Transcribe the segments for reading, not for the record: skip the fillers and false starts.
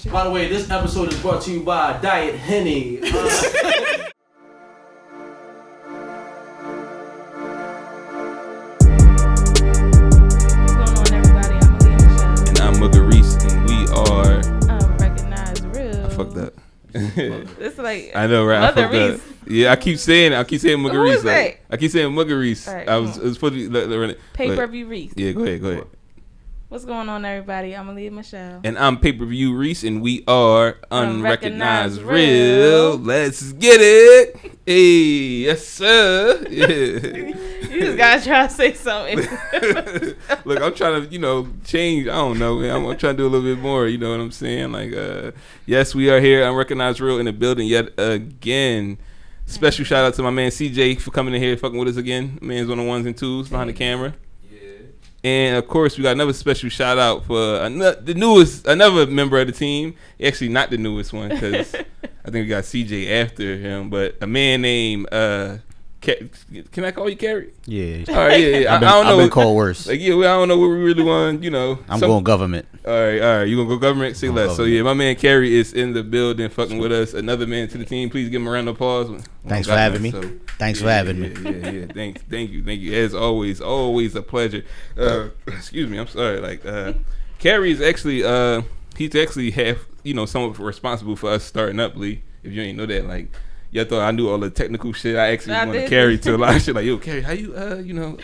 shit. By the way, this episode is brought to you by Diet Henny. Unrecognized real. I fucked up. It's like I know, right? Mother I fucked Reese. up. Yeah, I keep saying Mugga Who Reese. is that? I keep saying Mugga Reese. Right, I was supposed to be Pay-per-view Reese. Yeah, go ahead. What's going on, everybody? I'm Aliyah Michelle. And I'm Pay-per-view Reese, and we are Unrecognized Unrecognized real. Real. Let's get it. Hey, yes sir. Yeah. You just gotta try to say something. Look, I'm trying to, change. I don't know, man. I'm trying to do a little bit more. You know what I'm saying? Like, yes, we are here. Unrecognized real in the building yet again. Special shout out to my man CJ for coming in here, fucking with us again. Man's on the ones and twos behind the camera. And of course, we got another special shout out for another member of the team. Actually, not the newest one, because I think we got CJ after him, but a man named can I call you Kerry? Yeah. All right, yeah. I don't know. I've been called worse. Like, yeah, I don't know what we really want. I'm going government. All right. You gonna go government? Say less. So yeah, my man Kerry is in the building, fucking with us. Another man to the team. Please give him a round of applause. Thanks for having me. Thanks for having me. Yeah. Thank you. As always a pleasure. Excuse me. I'm sorry. Like, Kerry is actually he's actually half somewhat responsible for us starting up, Lee. If you ain't know that, like. Y'all thought I knew all the technical shit. I actually want to carry to a lot of shit. Like, yo, Kerry, how you,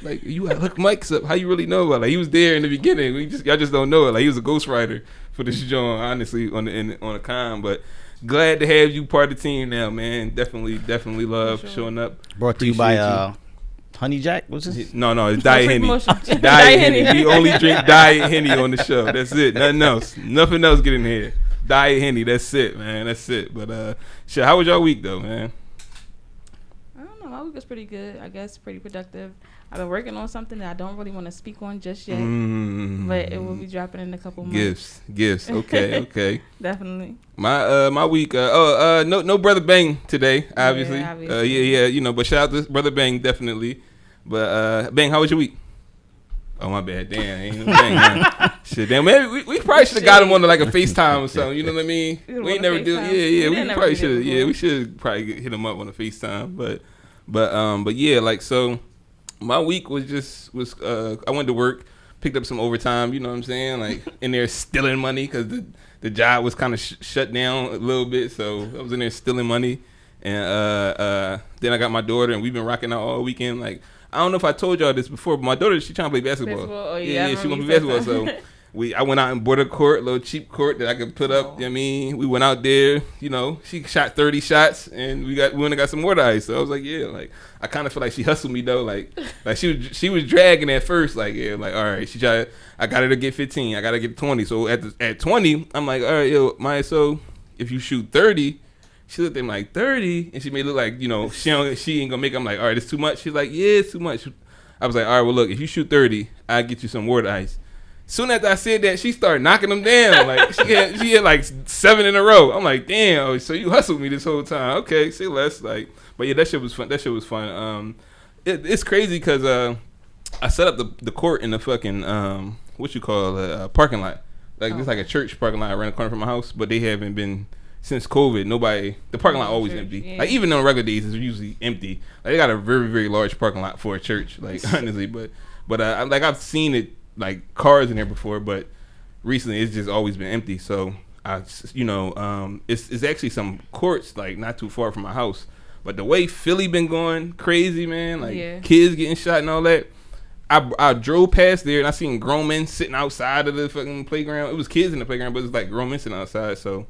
like, you hook mics up. How you really know about it? Like, he was there in the beginning. Y'all just don't know it. Like, he was a ghostwriter for this joint, honestly, on the con. But glad to have you part of the team now, man. Definitely love showing up. Brought to you by Honey Jack. What's this? No, it's Diet Henny. Diet Henny. We only drink Diet Henny on the show. That's it. Nothing else get in here. Diet Henny, that's it, man. That's it. But shit, how was your week though, man? I don't know. My week was pretty good. I guess pretty productive. I've been working on something that I don't really want to speak on just yet, but it will be dropping in a couple months. Gifts. Okay. Definitely. My week. No Brother Bang today, obviously. Yeah, obviously. Yeah. But shout out to Brother Bang, definitely. But Bang, how was your week? Oh, my bad. Damn, ain't no Bang, man. Shit, damn, man. We probably should have got him on like a FaceTime or something. You know what I mean? We ain't never do. Yeah. We probably should. Yeah, we should probably hit him up on a FaceTime. But yeah, like so. My week was I went to work, picked up some overtime. You know what I'm saying? Like in there stealing money because the job was kind of shut down a little bit. So I was in there stealing money, and then I got my daughter, and we've been rocking out all weekend. Like. I don't know if I told y'all this before, but my daughter, she trying to play basketball. Oh, yeah, she want to play basketball. So I went out and bought a court, a little cheap court that I could put up. You know what I mean? We went out there, she shot 30 shots, and we went and got some water ice. So I was like, yeah, like I kind of feel like she hustled me though. Like she was dragging at first, like yeah, like all right, I got her to get 15, I got to get 20. So at 20, I'm like, all right, yo, Maya, so if you shoot 30. She looked at me like 30, and she made it look like, she ain't gonna make it. I'm like, all right, it's too much. She's like, yeah, it's too much. I was like, all right, well, look, if you shoot 30, I'll get you some water ice. Soon after I said that, she started knocking them down. Like, she had like 7 in a row. I'm like, damn, so you hustled me this whole time. Okay, say less. Like, but yeah, that shit was fun. It's crazy because I set up the court in the fucking, parking lot. Like, it's like a church parking lot around the corner from my house, but they haven't been... Since COVID, the parking lot always empty. Yeah. Like even on regular days, it's usually empty. Like they got a very, very large parking lot for a church. Like honestly, but like I've seen it like cars in there before, but recently it's just always been empty. So it's actually some courts like not too far from my house. But the way Philly been going crazy, man, like kids getting shot and all that. I drove past there and I seen grown men sitting outside of the fucking playground. It was kids in the playground, but it was like grown men sitting outside. So.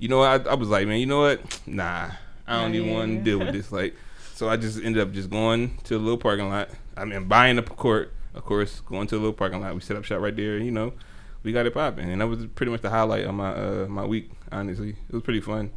I was like, man, you know what? Nah, I don't even want to deal with this. Like, so I just ended up just going to a little parking lot. I mean, buying the court, of course, going to a little parking lot. We set up shop right there. We got it popping, and that was pretty much the highlight of my week. Honestly, it was pretty fun.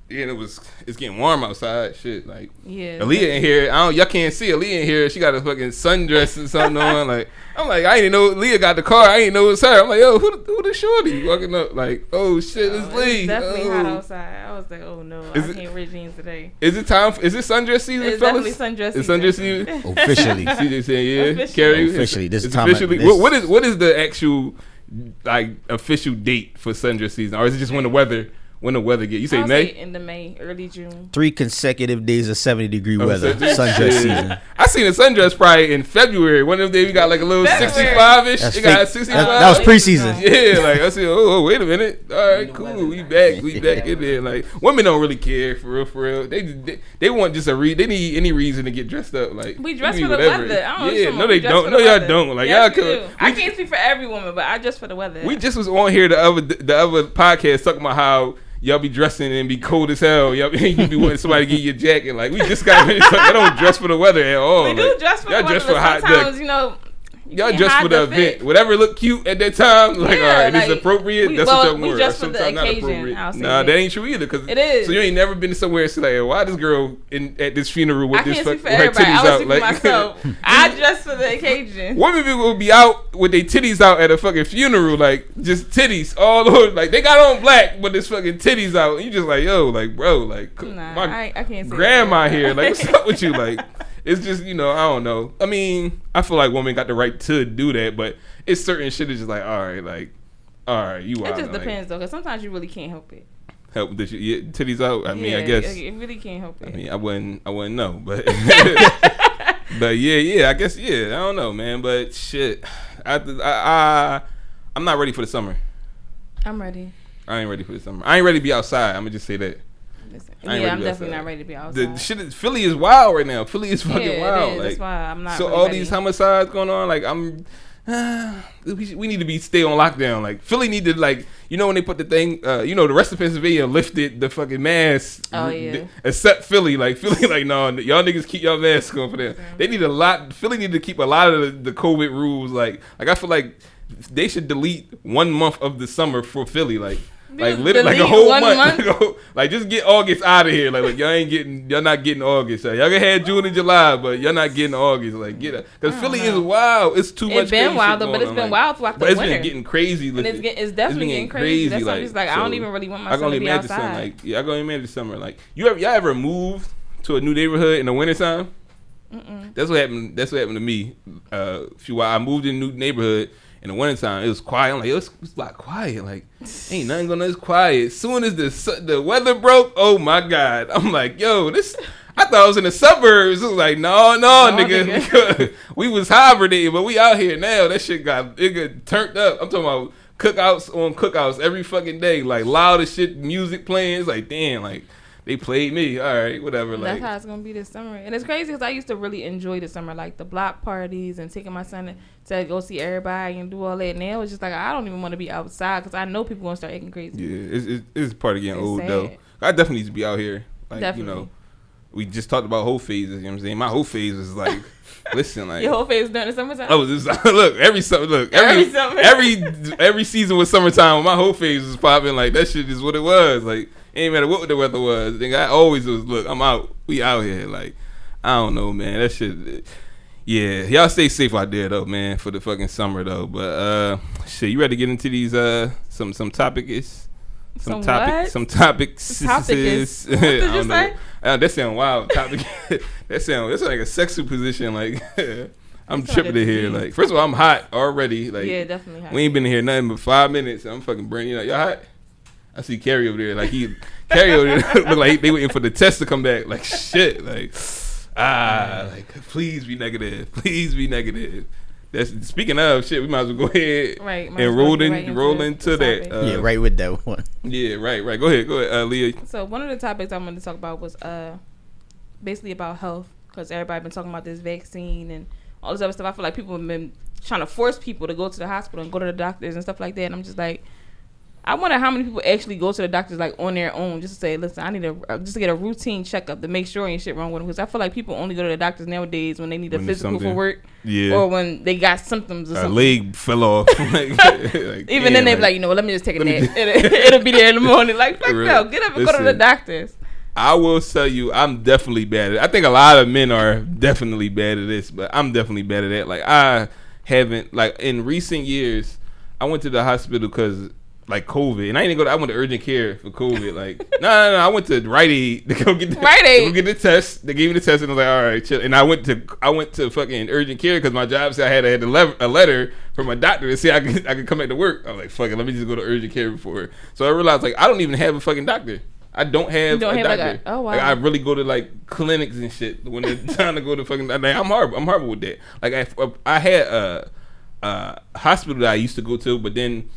It's getting warm outside. Shit, like Aliyah in here. Y'all can't see Aliyah in here. She got a fucking sundress or something on. Like I'm like, I didn't know Leah got the car. I didn't know it was her. I'm like, yo, who the shorty walking up? Like, oh shit, it's Lee. It's definitely hot outside. I was like, oh no, I can't wear jeans today. Is it time? Is it sundress season, it's fellas? It's definitely sundress season. It's sundress season. Officially. CJ saying, yeah. Kerry, officially. This it's time. Officially. What is the actual like official date for Sundress season, or is it just when the weather get? You say May? In the May, early June. 3 consecutive days of 70-degree weather. Sundress season. I seen a sundress probably in February. One of them days we got like a little 65-ish. That's it got fake. 65. That was preseason. Yeah, like I said, oh, wait a minute. All right, cool. We back in there. Like women don't really care for real. They want just they need any reason to get dressed up. Like we dress for the weather. I don't know. No, they don't. No, y'all don't. Like yes, y'all. I can't speak for every woman, but I dress for the weather. We just was on here the other podcast talking about how y'all be dressing and be cold as hell. You be wanting somebody to get you a jacket. Like we just got y'all don't dress for the weather at all. We do dress for the weather. Dress for sometimes y'all dress for the event. Whatever look cute at that time. Like all right, it's appropriate. That's what y'all want. We dress for the occasion. Nah, that ain't true either. Cause it is. So you ain't never been somewhere and say like, why this girl at this funeral with this fuck her titties out? I myself. I dress for the occasion. Women will be out with their titties out at a fucking funeral, like just titties all over. Like they got on black, but it's fucking titties out. And you just like, yo, like bro, like I can't say grandma here. Like what's up with you? Like it's just I don't know. I mean, I feel like women got the right to do that, but it's certain shit is just like, all right, you. It just depends though, because sometimes you really can't help it. Help that you titties out. I mean, I guess it really can't help it. I mean, I wouldn't know, but but yeah, I guess I don't know, man, but shit, I'm not ready for the summer. I'm ready. I ain't ready for the summer. I ain't ready to be outside. I'm gonna just say that. I'm definitely not ready to be outside. The shit Philly is wild right now. Philly is fucking wild. Like, that's why I'm not. So really all ready. These homicides going on, like we need to stay on lockdown. Like Philly need to when they put the thing, the rest of Pennsylvania lifted the fucking mask. Oh yeah. Except Philly, no, y'all niggas keep y'all masks on for them. They need a lot. Philly need to keep a lot of the COVID rules. Like I feel like they should delete 1 month of the summer for Philly. Like literally, like a whole month. Like just get August out of here. Like y'all not getting August. Y'all can have June and July, but y'all not getting August. Like get it, because Philly is wild. It's too much. It's been wild though, but it's been wild throughout the winter. But it's been getting crazy. And it's definitely getting crazy. That's why I'm just like, I don't even really want my son to be outside. I can only imagine summer. Like y'all ever moved to a new neighborhood in the wintertime? That's what happened. That's what happened to me. I moved in a new neighborhood. In the wintertime, it was quiet. I'm like, it's a lot quiet. Like, ain't nothing going on. It's quiet. As soon as the weather broke, oh my God. I'm like, yo, I thought I was in the suburbs. It was like, no, nigga. We was hibernating, but we out here now. That shit got turned up. I'm talking about cookouts every fucking day. Like, loud as shit, music playing. It's like, damn, like, they played me. All right, whatever. That's how it's going to be this summer. And it's crazy because I used to really enjoy the summer, like the block parties and taking my son to go see everybody and do all that. Now it's just like, I don't even want to be outside because I know people going to start acting crazy. Yeah, it's part of getting old, sad. though. I definitely need to be out here. Like, definitely. We just talked about whole phases. You know what I'm saying? My whole phase was like, listen, like. Your whole phase during the summertime? Oh, every season was summertime. My whole phase was popping. Like, that shit is what it was. Like, ain't matter what the weather was. I always was, look, I'm out. We out here. Like, I don't know, man. That shit. Yeah, y'all stay safe out there though, man, for the fucking summer though. But shit, you ready to get into these some topics? Some topics. What did you say? That sound wild. Topic. That's like a sexual position. Like I'm tripping in here. Like first of all, I'm hot already. Like yeah, definitely hot. We ain't been in here nothing but 5 minutes. I'm fucking burning up. Y'all hot? I see Kerry over there. Like Kerry over there look like they waiting for the test to come back. Like shit. Like like please be negative. Please be negative. That's speaking of shit. We might as well go ahead and roll into that. Yeah, right with that one. Yeah, right. Go ahead, Aliyah. So one of the topics I wanted to talk about was basically about health, because everybody been talking about this vaccine and all this other stuff. I feel like people have been trying to force people to go to the hospital and go to the doctors and stuff like that. And I'm just like, I wonder how many people actually go to the doctors like on their own just to say, listen, I need just to get a routine checkup to make sure ain't shit wrong with them. Because I feel like people only go to the doctors nowadays when they need a physical for work, or when they got symptoms or something. A leg fell off. Even then they be like, you know what, let me just take a nap. It'll be there in the morning. Like, fuck no, get up and go to the doctors. I will tell you, I'm definitely bad at it. I think a lot of men are definitely bad at this, but I'm definitely bad at it. Like, I haven't, like, in recent years, I went to the hospital because like COVID, and I didn't go. I went to urgent care for COVID. Like, no, I went to Rite Aid to go get the test. They gave me the test, and I was like, all right, chill. And I went to fucking urgent care because my job said I had a letter from my doctor to say I could come back to work. I was like, fuck it, let me just go to urgent care before. So I realized like I don't even have a fucking doctor. I don't have a doctor. Oh wow! Like, I really go to like clinics and shit when it's time to go to fucking. Like, I'm horrible with that. Like I had a hospital that I used to go to, but then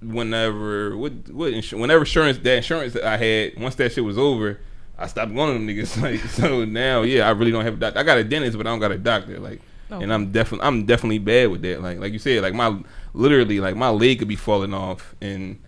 whenever insurance that I had, once that shit was over, I stopped going to them niggas. Like, so now, yeah, I really don't have a doctor. I got a dentist, but I don't got a doctor. Like, and I'm definitely bad with that. Like you said, like my leg could be falling off, and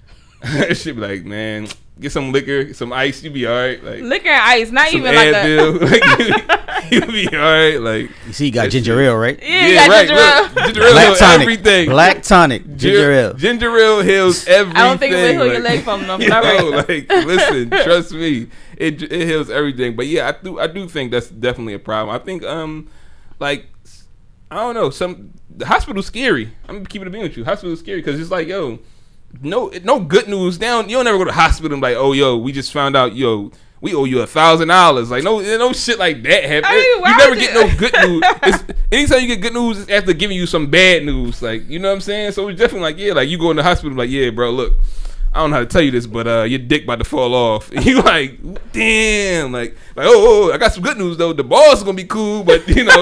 shit be like, man, get some liquor, some ice, you be alright. Like liquor and ice, not even like that. You be alright. Like, you see, you got ginger ale, right? Yeah, you got right. ginger ale. Look, ginger ale heals everything. Black tonic, ginger ale. Ginger ale heals everything. I don't think it will heal your leg from them. Like, listen, trust me, it heals everything. But yeah, I do think that's definitely a problem. I think like, I don't know, the hospital's scary. I'm keeping it being with you. Hospital's scary because it's like, yo, no good news down. You don't ever go to the hospital and be like, oh, yo, we just found out, yo, we owe you $1,000. Like, no shit like that happen. You never get no good news. Anytime you get good news, it's after giving you some bad news. Like, you know what I'm saying? So it's definitely like, yeah, like you go in the hospital, like, yeah, bro, look, I don't know how to tell you this, but your dick about to fall off. And you like, damn, like, oh, I got some good news though. The ball's gonna be cool, but you know,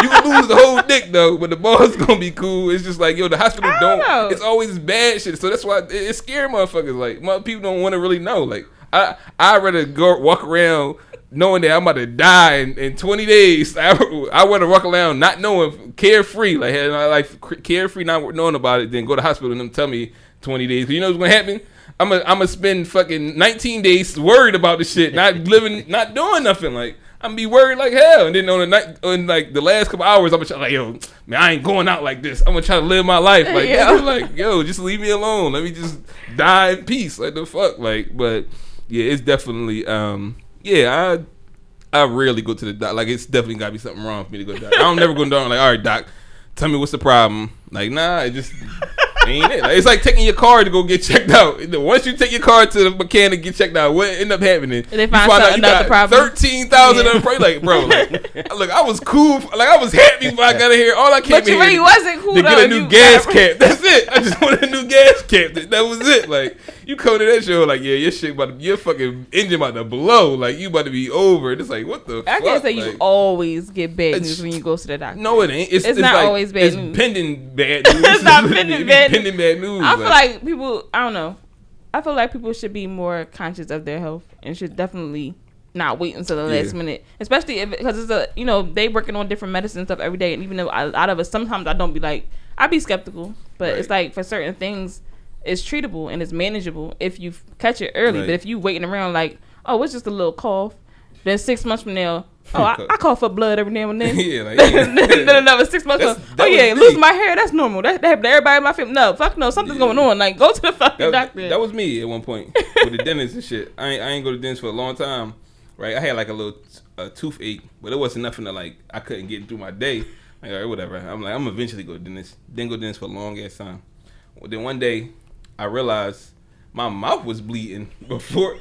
you can lose the whole dick though, but the ball's gonna be cool. It's just like, yo, the hospital don't. It's always bad shit. So that's why it scares motherfuckers. Like, people don't want to really know. Like, I'd rather go walk around knowing that I'm about to die in 20 days. I want to walk around not knowing, carefree, like having my life carefree, not knowing about it, than go to the hospital and them tell me 20 days. Cause you know what's gonna happen? I'm gonna spend fucking 19 days worried about the shit, not living, not doing nothing. Like, I'm gonna be worried like hell. And then on like the last couple hours, I'm gonna try like, yo, man, I ain't going out like this. I'm gonna try to live my life. Like, like, yo, just leave me alone. Let me just die in peace. Like, the fuck. Like, but yeah, it's definitely I rarely go to the doc. Like, it's definitely gotta be something wrong for me to go to the doc. I don't never go to the doc like, all right, doc, tell me what's the problem. Like, nah, it just ain't it. Like, it's like taking your car to go get checked out. Once you take your car to the mechanic, get checked out, what end up happening? They find out you got problem. 13,000 of them. Like, bro, like, look, I was cool. Like, I was happy when I got in here. All I came but in you really here wasn't cool to get a new gas cap. That's it. I just wanted a new gas cap. That was it. Like, you come to that show like, yeah, your shit your fucking engine about to blow. Like, you about to be over. It's like, what the fuck? I can't say like, you always get bad news when you go to the doctor. No, it ain't. It's not like, always bad news. It's pending bad news. It's not pending bad news. I feel like people, I don't know. I feel like people should be more conscious of their health and should definitely not wait until the last minute, especially because it's they working on different medicine stuff every day, and even though a lot of us sometimes I be skeptical, but it's like for certain things it's treatable and it's manageable if you catch it early. But if you waiting around like, oh, it's just a little cough, then 6 months from now, oh, I cough up blood every now and then. Then another 6 months. Losing my hair, that's normal. That happened to everybody in my family. No, fuck no, something's going on. Like, go to the fucking doctor. That was me at one point with the dentist and shit. I ain't go to the dentist for a long time. Right, I had like a little toothache, but it wasn't nothing that like I couldn't get through my day. Like, all right, whatever. I'm like, I'm eventually go to the dentist. Didn't go to the dentist for a long ass time. Well, then one day, I realized my mouth was bleeding before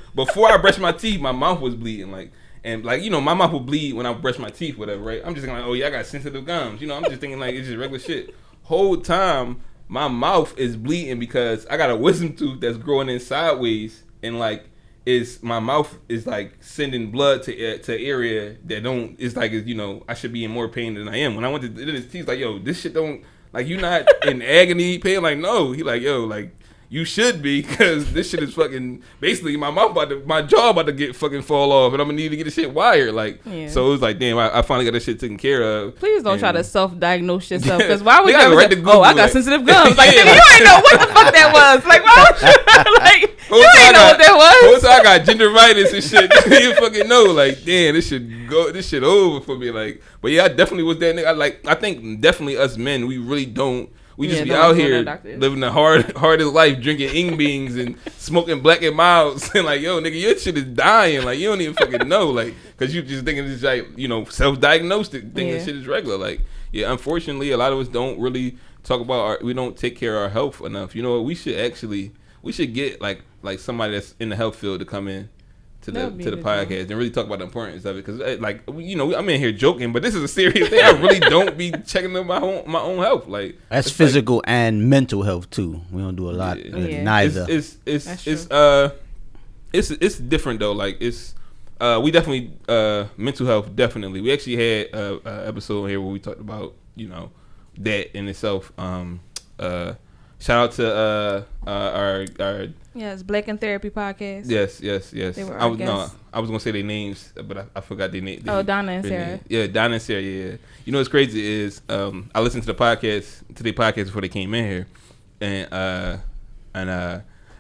I brushed my teeth. My mouth was bleeding, like, and like, you know, my mouth would bleed when I brush my teeth, whatever, right? I'm just thinking like, oh yeah, I got sensitive gums, you know. I'm just thinking like it's just regular shit. Whole time my mouth is bleeding because I got a wisdom tooth that's growing in sideways, and like my mouth is like sending blood to area that don't. It's like, you know, I should be in more pain than I am. When I went to the dentist, he's like, yo, this shit don't, like, you not in agony pain. Like, no. He like, yo, like, you should be, because this shit is fucking, basically my jaw about to get fucking fall off, and I'm gonna need to get this shit wired. Like, so it was like, damn, I finally got this shit taken care of. Please don't try to self-diagnose yourself, because why would you ever right say, oh, I got sensitive gums? Like, nigga, you ain't know what the fuck that was. Like, why would you, like, you ain't know what that was. Once I got gingivitis and shit, you fucking know, like, damn, this shit over for me. Like, but yeah, I definitely was that nigga. I think definitely us men, we really don't. We just be out here living the hardest life, drinking Ing Beans and smoking Black and Milds, and like, yo, nigga, your shit is dying. Like, you don't even fucking know, like, because you just thinking it's like, you know, self-diagnosed, thinking shit is regular. Like, yeah, unfortunately, a lot of us don't really talk about we don't take care of our health enough. You know what? We should actually, we should get like somebody that's in the health field to come in to the podcast and really talk about the importance of it, because like I'm in here joking, but this is a serious thing. I really don't be checking on my own health. Like that's physical like, and mental health too. We don't do a lot of neither. It's different though. Like it's we definitely mental health definitely. We actually had a episode here where we talked about that in itself. Shout out to our it's Black in Therapy podcast. Yes. They were our guests. I was gonna say their names, but I forgot their name. Donna and Sarah. Yeah, Donna and Sarah. Yeah. You know what's crazy is I listened to their podcast before they came in here, and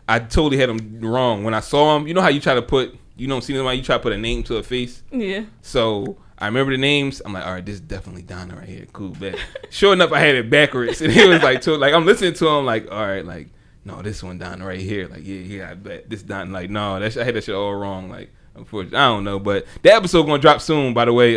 I totally had them wrong when I saw them. You know how you try to put see them, you try to put a name to a face. Yeah. So I remember the names. I'm like, all right, this is definitely Donna right here. Cool, bet. Sure enough, I had it backwards, and it was like, I'm listening to him, like, all right, like, no, this one Donna right here, like, yeah, I bet this Donna, like, no, I had that shit all wrong, like, unfortunately, I don't know, but the episode gonna drop soon. By the way,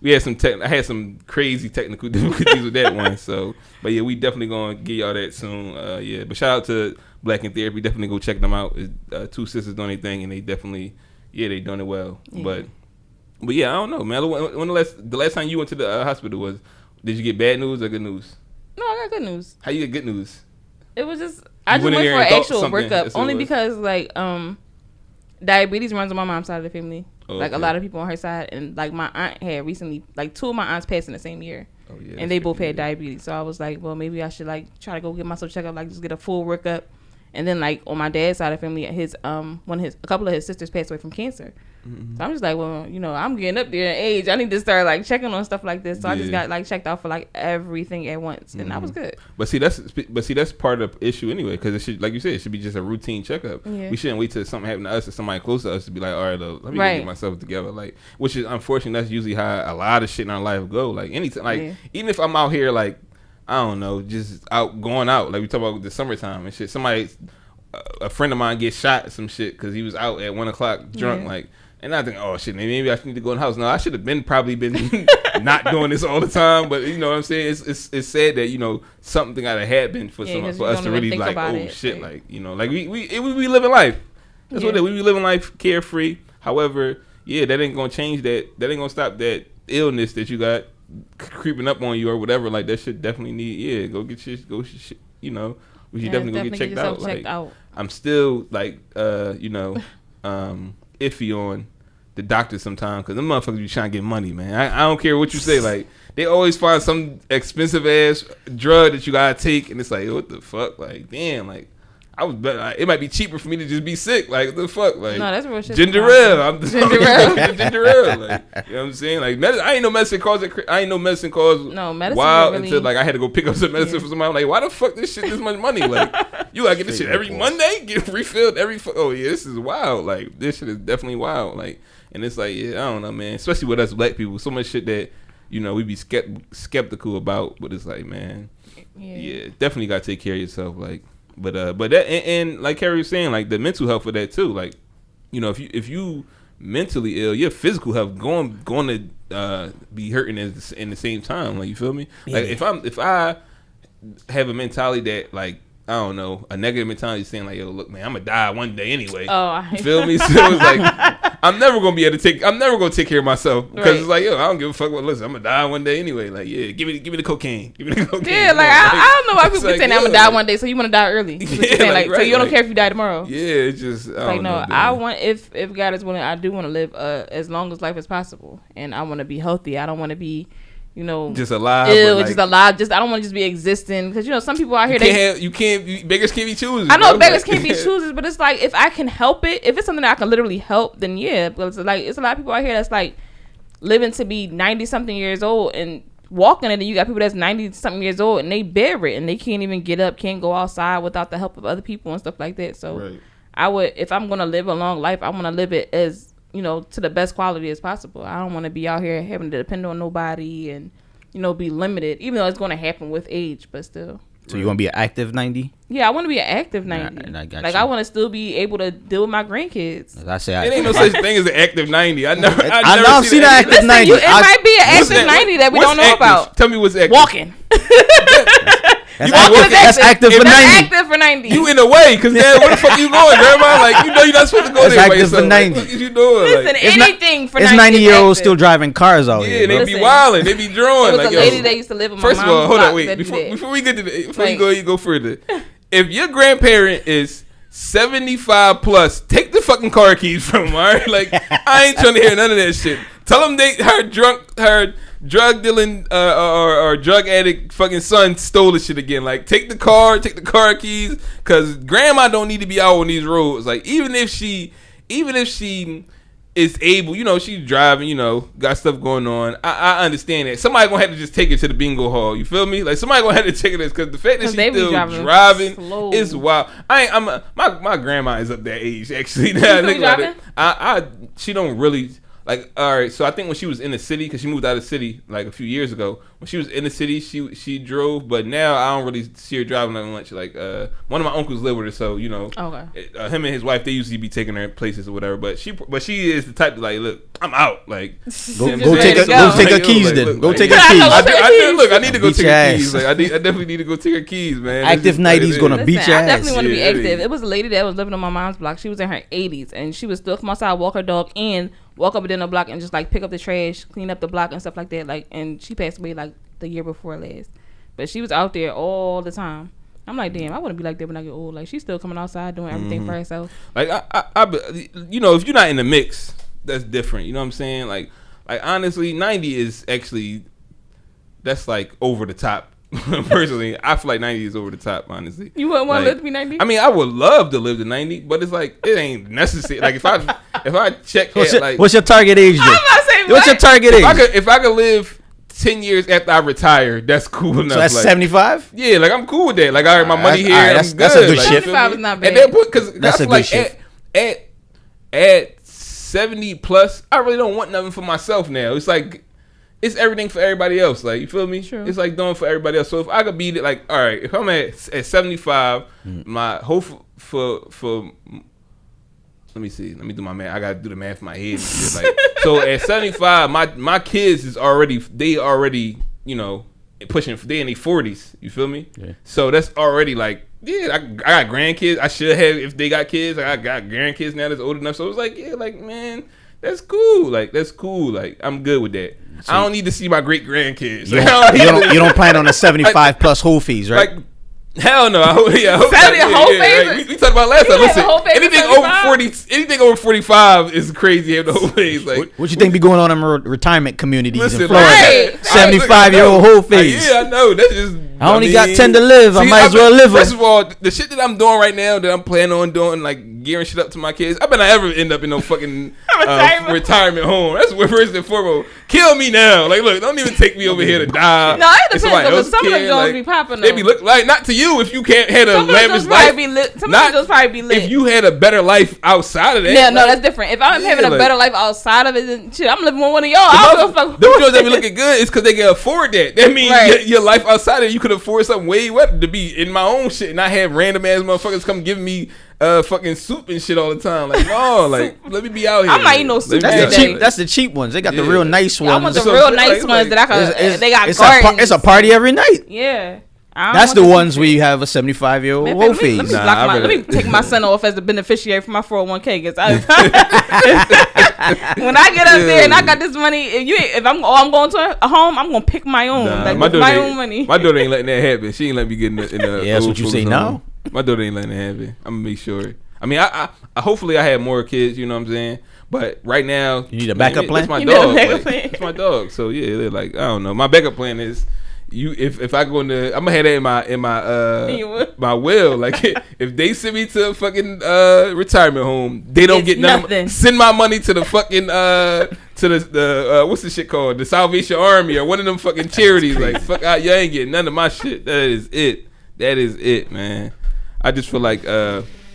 we had I had some crazy technical difficulties with that one, so, but yeah, we definitely gonna get y'all that soon. Yeah, but shout out to Black in Therapy. Definitely go check them out. It's, two sisters doing their thing, and they definitely, they doing it well, But yeah, I don't know, man. When the last time you went to the hospital was, did you get bad news or good news? No, I got good news. How you get good news? It was just I just went for an actual workup, only because like diabetes runs on my mom's side of the family. Like a lot of people on her side, and like my aunt had recently, like 2 of my aunts passed in the same year. And they both had diabetes. So I was like, well, maybe I should like try to go get myself checked out, like just get a full workup. And then like on my dad's side of the family, a couple of his sisters passed away from cancer. Mm-hmm. So I'm just like, well, I'm getting up there in age. I need to start like checking on stuff like this. So I just got like checked out for like everything at once, and that was good. But see, that's part of the issue anyway, because it should, like you said, it should be just a routine checkup. Yeah. We shouldn't wait till something happen to us or somebody close to us to be like, all right, let me get myself together. Like, which is unfortunately, that's usually how a lot of shit in our life go. Like anytime, like even if I'm out here, like I don't know, just going out, like we talk about the summertime and shit. A friend of mine gets shot at some shit because he was out at 1:00 drunk, like. And I think, oh shit, maybe I need to go in the house. No, I should have probably been not doing this all the time. But you know what I'm saying? It's sad that something gotta happen for us to really like, oh shit, right. Like like we living life. That's what we be living life carefree. However, that ain't gonna change that. That ain't gonna stop that illness that you got creeping up on you or whatever. Like that shit definitely need go get shit. We should definitely go get checked out. Like I'm still like iffy on the doctors sometimes, because them motherfuckers be trying to get money, man. I don't care what you say, like they always find some expensive ass drug that you gotta take, and it's like, what the fuck, like damn, like I was better. Like, it might be cheaper for me to just be sick, like what the fuck, like no, that's real shit. Ginger ale, I'm ginger ale, like you know what I'm saying, like I ain't no medicine cause wild really, until like I had to go pick up some medicine for somebody. I'm like, why the fuck this shit this much money? Like you gotta get this shit every Monday, get refilled every. This is wild. Like this shit is definitely wild. Like, and it's like I don't know, man. Especially with us black people, so much shit that we be skeptical about. But it's like, man, definitely gotta take care of yourself. Like, but that and like Kerry was saying, like the mental health of that too. Like, if you mentally ill, your physical health going to be hurting in the same time. Like, you feel me? Like if I have a mentality that like, I don't know, a negative mentality saying like, yo, look, man, I'm gonna die one day anyway. You feel me? So it's like I'm never gonna take care of myself, because it's like, yo, I don't give a fuck. Listen, I'm gonna die one day anyway. Like, give me the cocaine. Give me the cocaine. Yeah, like I don't know why people like, saying I'm gonna die one day, so you wanna die early. So you don't care if you die tomorrow. Yeah, it's just like no, I want if God is willing, I do want to live as long as life as possible, and I want to be healthy. I don't want to be just alive. Ill, just alive. Just I don't want to just be existing, because some people out here beggars can't be choosers. I know beggars can't be choosers, but it's like if I can help it, if it's something that I can literally help, then yeah. But it's like it's a lot of people out here that's like living to be 90 something years old and walking, and then you got people that's 90 something years old and they bedridden and they can't even get up, can't go outside without the help of other people and stuff like that. So I would, if I'm gonna live a long life, I want to live it as to the best quality as possible. I don't want to be out here having to depend on nobody and, be limited, even though it's going to happen with age, but still. So you want to be an active 90? Yeah, I want to be an active 90. I want to still be able to deal with my grandkids. It ain't no such thing as an active 90. I never seen an active 90. It might be an active 90 that we don't know about. Tell me what's active. Walking. That's active for 90. That's active for 90. You in the way, because then where the fuck you going, grandma? Like, you know you're not supposed to go That's there by active for yourself. 90. Like, what is you doing? Listen, Like, anything for 90. It's 90-year-olds active. still driving cars out yeah, here. they Bro. be wilding. They be drawing. There was Like, a lady that used to live on my first of all, mom's hold on, block wait. that did that. Before we get to the, Like- you go further. If your grandparent is 75 plus, take the fucking car keys from them, all right? Like, I ain't trying to hear none of that shit. Tell them her drug dealing or drug addict fucking son stole the shit again. Like, take the car keys, because grandma don't need to be out on these roads. Like, even if she is able, you know, she's driving, you know, got stuff going on. I understand that. Somebody gonna have to just take her to the bingo hall. You feel me? Like, somebody gonna have to take her this, because the fact that she's still driving is wild. My grandma is up that age, actually. Now I think about it. She don't really. Like, all right, so I think when she was in the city, because she moved out of the city like a few years ago, when she was in the city, she drove, but now I don't really see her driving that much. Like, one of my uncles live with her, so, you know, him and his wife, they usually be taking her places or whatever, but she is the type to, like, look, I'm out. Like, go take her keys then. Go take her keys. I need to go take her keys. Like, I definitely need to go take her keys, man. Active 90s gonna beat your ass. I definitely want to be active. It was a lady that was living on my mom's block. She was in her 80s, and she would still come outside, walk her dog, and walk up and down the block and just like pick up the trash, clean up the block and stuff like that. Like, and she passed away like the year before last, but she was out there all the time. I'm like, damn, I want to be like that when I get old. Like, she's still coming outside doing everything for herself. Like, I you know, if you're not in the mix, that's different. You know what I'm saying? Like honestly, 90 is actually, that's like over the top. Personally, I feel like 90 is over the top, honestly. You wouldn't want to live to be 90? I mean, I would love to live to 90, but it's like, it ain't necessary. Like, if I check what's your target age then? I'm not saying what's your target age? If I could live 10 years after I retire, that's cool enough. So that's like, 75? Yeah, like, I'm cool with that. Like, all right, my money here, that's a good like, shift. 75 is not bad. At that point, because That's a good like shift. at 70 plus, I really don't want nothing for myself now. It's like, it's everything for everybody else. Like, you feel me? True. It's like doing for everybody else. So if I could beat it, like, all right, if I'm at 75, my hope for let me see. Let me do my math. I gotta do the math in my head. And shit. Like, so at 75, my kids is already, you know, pushing. They in their 40s. You feel me? Yeah. So that's already like, yeah, I got grandkids. I should have if they got kids. I got grandkids now that's old enough. So it was like, yeah, like, man, that's cool. Like, that's cool. Like, I'm good with that. So I don't need to see my great grandkids. You don't plan on a 75 plus whole fees, right? Like, hell no. I hope phase? We talked about last time. Listen, whole phase anything over 45 is crazy. Have the whole phase. Like, what you think be going on in retirement communities in Florida? Right. 75-year-old whole phase. Yeah, I know. That's just. I only got 10 to live. I might as well live. First of all, the shit that I'm doing right now, that I'm planning on doing, like gearing shit up to my kids, I better not ever end up in no fucking retirement home. That's what first and foremost. Kill me now. Like, look, don't even take me over here to die. No, it depends. Because some of them Jones be popping. They be look like, not to you if you can't had a lavish life. Some of those probably be lit. If you had a better life outside of that. Yeah, no, that's different. If I'm having a better life outside of it, then shit, I'm living with one of y'all. I don't give a fuck. Them Jones that be looking good is because they can afford that. That means your life outside of it, you could afford something way better to be in my own shit, and I have random ass motherfuckers come giving me fucking soup and shit all the time. Like, no, like, let me be out here. I might eat no soup. That's the cheap ones. They got the real nice ones. I want the real nice ones that I can. They got gardens. It's a party every night. Yeah. That's the ones where you have a 75-year-old woe phase. Let me take my son off as the beneficiary for my 401k. Cause when I get up there and I got this money, if I'm going to a home, I'm gonna pick my own. My own money. My daughter ain't letting that happen. She ain't letting me get in the yeah, that's what you say now. My daughter ain't letting it happen. I'm gonna make sure. I mean, I hopefully I have more kids. You know what I'm saying? But right now, you need a backup plan. It's my dog. It's my dog. So yeah, they're like, I don't know. My backup plan is. If I go into, I'm gonna have that in my will. Like, if they send me to a fucking retirement home, they don't get nothing. Send my money to the fucking to the what's the shit called, the Salvation Army or one of them fucking charities. Like, fuck out, you ain't getting none of my shit. That is it, man. I just feel like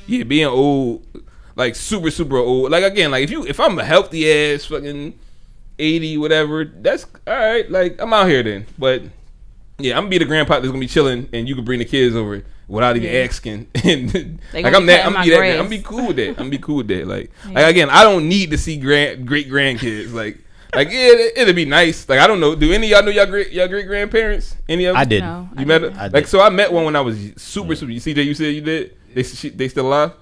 being old, like super old. Like, again, like if I'm a healthy ass fucking 80 whatever, that's all right. Like, I'm out here then, but. Yeah, I'm gonna be the grandpa that's gonna be chilling, and you can bring the kids over without even asking. And like, I'm be cool with that. Like again, I don't need to see great grandkids. Like Like, yeah, it'd be nice. Like, I don't know. Do any of y'all know your great grandparents? Any of them? I did. No, You met her? I did. Like, so I met one when I was super. CJ, you said you did? They still alive?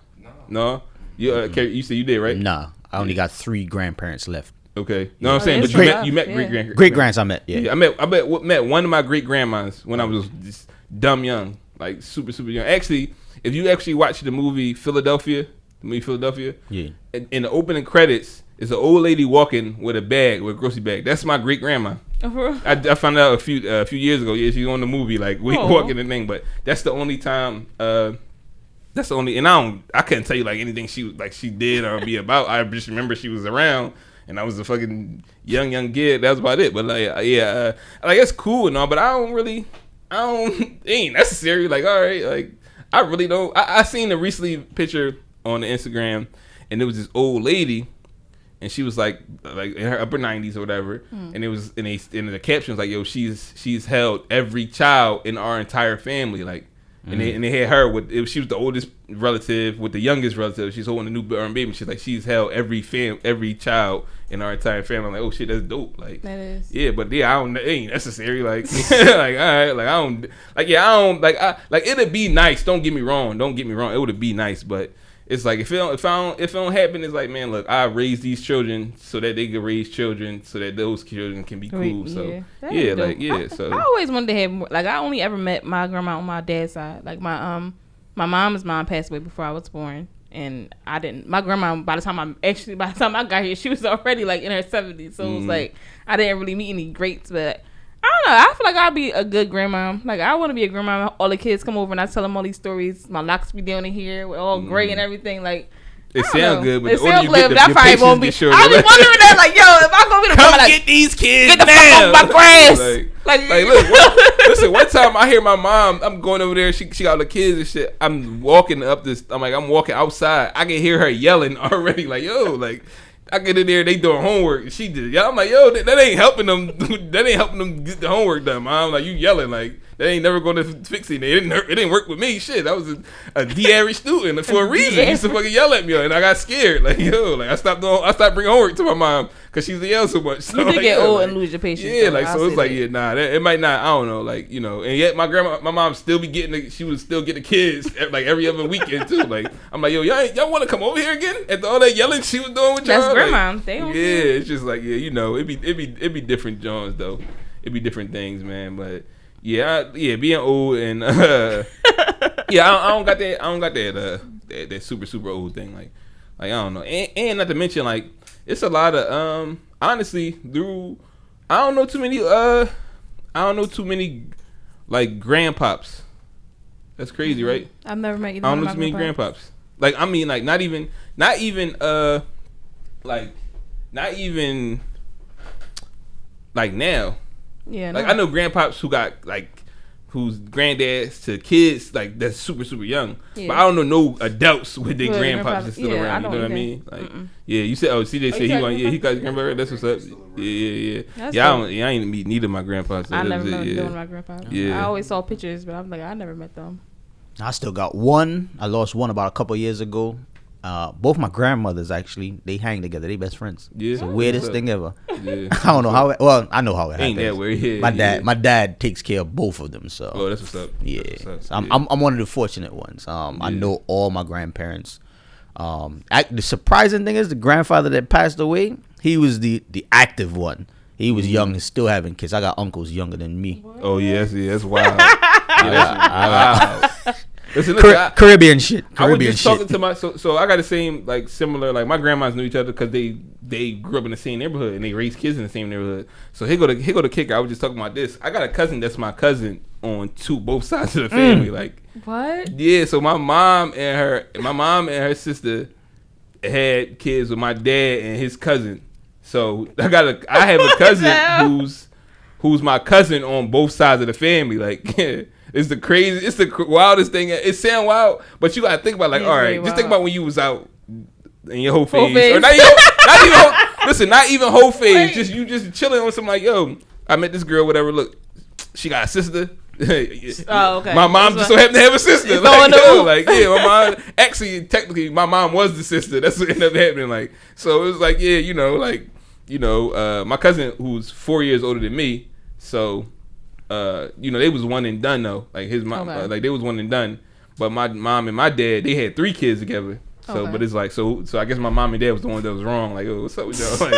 No. You, Kerry, you said you did, right? Nah, I only got 3 grandparents left. Okay. No, I'm saying, that's but you rough, met yeah. great Great grands I met. Yeah. I met one of my great grandmas when I was just dumb young, like super young. Actually, if you actually watch the movie Philadelphia, Yeah. in the opening credits is an old lady walking with a grocery bag. That's my great grandma. I found out a few years ago. Yeah, she's on the movie, like walking the thing. But that's the only time. That's the only, and I couldn't tell you like anything she did or be about. I just remember she was around, and I was a fucking young kid. That was about it. But like, yeah, like it's cool and all, but it ain't necessary. Like, all right, like I really don't. I seen a recently picture on the Instagram, and it was this old lady, and she was like in her upper 90s or whatever, and it was in the captions like, yo, she's held every child in our entire family, like. And they had her she was the oldest relative with the youngest relative. She's holding a newborn baby. She's like, she's held every child in our entire family. I'm like, oh shit, that's dope. Like, that is. Yeah, but yeah, it ain't necessary. Like, like, all right, like I don't like it'd be nice. Don't get me wrong. It would be nice, but it's like if it don't happen, it's like, man, look, I raised these children so that they can raise children so that those children can be cool. So yeah, like yeah. So I always wanted to have more. Like I only ever met my grandma on my dad's side. Like my mom's mom passed away before I was born, and I didn't. My grandma by the time I got here, she was already like in her 70s. So it was like I didn't really meet any greats, but. I don't know. I feel like I'd be a good grandma. Like, I want to be a grandma. All the kids come over and I tell them all these stories. My locks be down in here. We're all gray and everything. Like, it sounds good, but it sounds good, but I probably won't be. I was wondering that, like, yo, if I go get a come get these kids, get the fuck off my grass. Like look, one time I hear my mom. I'm going over there. She got all the kids and shit. I'm walking up this. I'm walking outside. I can hear her yelling already. Like, yo, like. I get in there, they doing homework. She did. I'm like, yo, that ain't helping them. That ain't helping them get the homework done, Mom. Like, you yelling, like they ain't never going to fix it. It didn't work with me. Shit, I was a D-average student for a reason. He used to fucking yell at me, and I got scared. Like, yo, like I stopped bringing homework to my mom because she's yelling so much. So, you get old and lose your patience. Yeah, like so it's like, yeah, nah, it might not. I don't know, like and yet my mom still be getting. She would still get the kids like every other weekend too. Like I'm like, yo, y'all want to come over here again after all that yelling she was doing with y'all? That's grandma. Like, yeah, it's just like it'd be different Johns though. It'd be different things, man. But being old and I don't got that super old thing. Like I don't know, and not to mention like it's a lot of honestly I don't know too many like grandpops. That's crazy, right? I've never met either. I don't know too many grandpops. Like I mean, like not even like now. Yeah. Like I know grandpops who got like who's granddads to kids like that's super young. Yeah. But I don't know no adults with their grandpops that's still around. You know what I mean? Like yeah, you said CJ said he got his grandpa. That's what's up. Yeah. I ain't meet neither of my grandpas. I never met one of my grandpas. Yeah. I always saw pictures, but I'm like I never met them. I still got one. I lost one about a couple years ago. Both my grandmothers actually, they hang together. They best friends. Yeah, it's the weirdest thing ever. Yeah. I don't know how. I know how it happens. Ain't that weird? Yeah, my dad takes care of both of them. So that's what's up. Yeah, so I'm one of the fortunate ones. I know all my grandparents. The surprising thing is the grandfather that passed away. He was the active one. He was young and still having kids. I got uncles younger than me. What? Oh yes, that's wild. Wow. Listen, Caribbean shit. I was just talking to my so I got the same like similar like my grandmas knew each other because they grew up in the same neighborhood and they raised kids in the same neighborhood. So here go the kicker. I was just talking about this. I got a cousin that's my cousin on both sides of the family. Like what? Yeah. So my mom and her sister had kids with my dad and his cousin. So I have a cousin who's my cousin on both sides of the family. Like. It's the wildest thing. It sound wild, but you gotta think about like, all right, just think about when you was out in your whole phase. Or not even whole phase. Just you just chilling on some like, yo, I met this girl, whatever. Look, she got a sister. Oh, okay. My mom just so happened to have a sister. My mom actually technically my mom was the sister. That's what ended up happening. Like, so it was like, my cousin who's 4 years older than me, so they was one and done though. Like his mom, like they was one and done. But my mom and my dad, they had 3 kids together. So, but it's like so I guess my mom and dad was the one that was wrong. Like, oh, what's up with y'all? Like,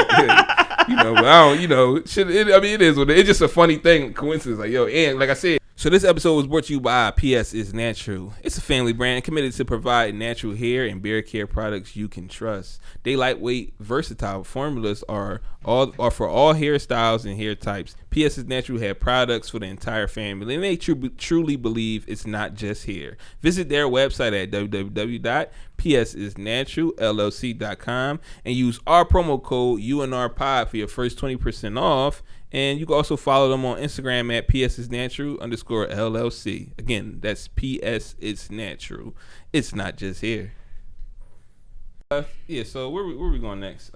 but I don't, it is what it's just a funny thing, coincidence. Like, and like I said. So this episode was brought to you by PS is Natural. It's a family brand committed to provide natural hair and beard care products you can trust. They lightweight, versatile formulas are for all hairstyles and hair types. PS is Natural have products for the entire family, and they truly believe it's not just hair. Visit their website at www.psisnaturalllc.com and use our promo code UNRPOD for your first 20% off. And you can also follow them on Instagram at psisnatural_LLC. Again, that's PS It's Natural. It's not just hair. So where we going next?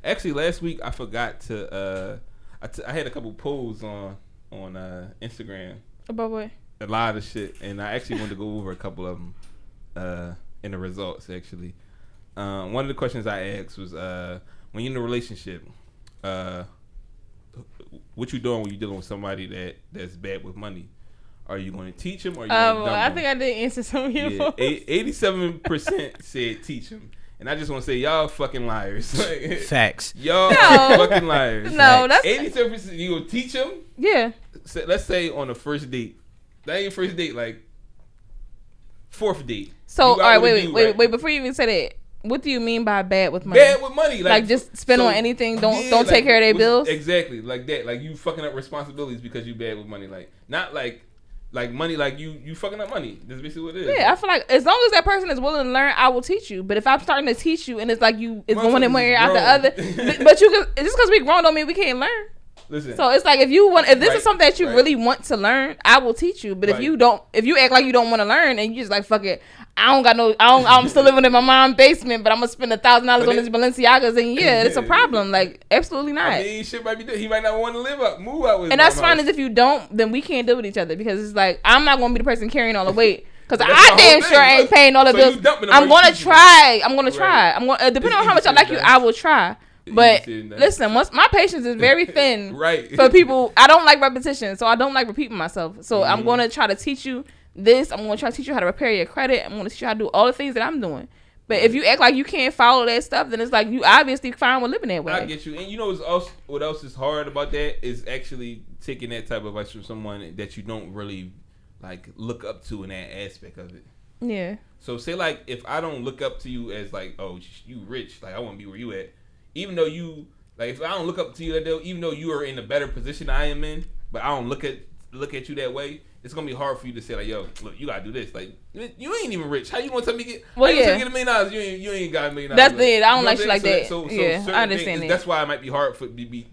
Actually, last week I forgot to. I had a couple polls on Instagram about what? A lot of shit, and I actually wanted to go over a couple of them in the results. Actually, one of the questions I asked was when you're in a relationship, what you doing when you're dealing with somebody that's bad with money? Are you going to teach him or are you going to dump I him? think I did answer some of your polls. 87% said teach him. And I just want to say, y'all fucking liars. Facts. Y'all fucking liars. No, that's 87%. You gonna teach him? Yeah. So, let's say on a first date. That ain't first date, like 4th date. So, all right, wait. Before you even say that, what do you mean by bad with money? Bad with money, like just spend on anything. Don't take care of their bills. Exactly, like that. Like you fucking up responsibilities because you bad with money. Like not like money. Like you fucking up money. That's basically what it is. Yeah, I feel like as long as that person is willing to learn, I will teach you. But if I'm starting to teach you and it's like it's going in one ear out the other, but just because we grown don't mean we can't learn. Listen. So it's like if this is something that you really want to learn, I will teach you. But if you act like you don't want to learn and you just like fuck it, I'm still living in my mom's basement, but I'm gonna spend $1,000 on these Balenciagas, and it's a problem. Like absolutely not. I mean, shit might be. He might not want to move out with. And that's fine as if you don't, then we can't deal with each other because it's like I'm not gonna be the person carrying all the weight. Cause I damn sure ain't paying all the bills. I'm gonna try. Depending on how much I like you, I will try. But listen, once my patience is very thin for people, I don't like repetition, so I don't like repeating myself. So I'm going to try to teach you this. I'm going to try to teach you how to repair your credit. I'm going to teach you how to do all the things that I'm doing. But if you act like you can't follow that stuff, then it's like you obviously fine with living that way. I get you. And you know what else is hard about that is actually taking that type of advice from someone that you don't really like look up to in that aspect of it. Yeah. So say like if I don't look up to you as like, oh, you rich, like I want to be where you at. Even though you like, if I don't look up to you that day, even though you are in a better position I am in, but I don't look at you that way, it's gonna be hard for you to say like, yo, look, you gotta do this. Like, you ain't even rich. How you gonna tell me get? How you gonna get $1 million? You ain't got $1 million. That's it. I don't like shit like that. So I understand that. That's why it might be hard for the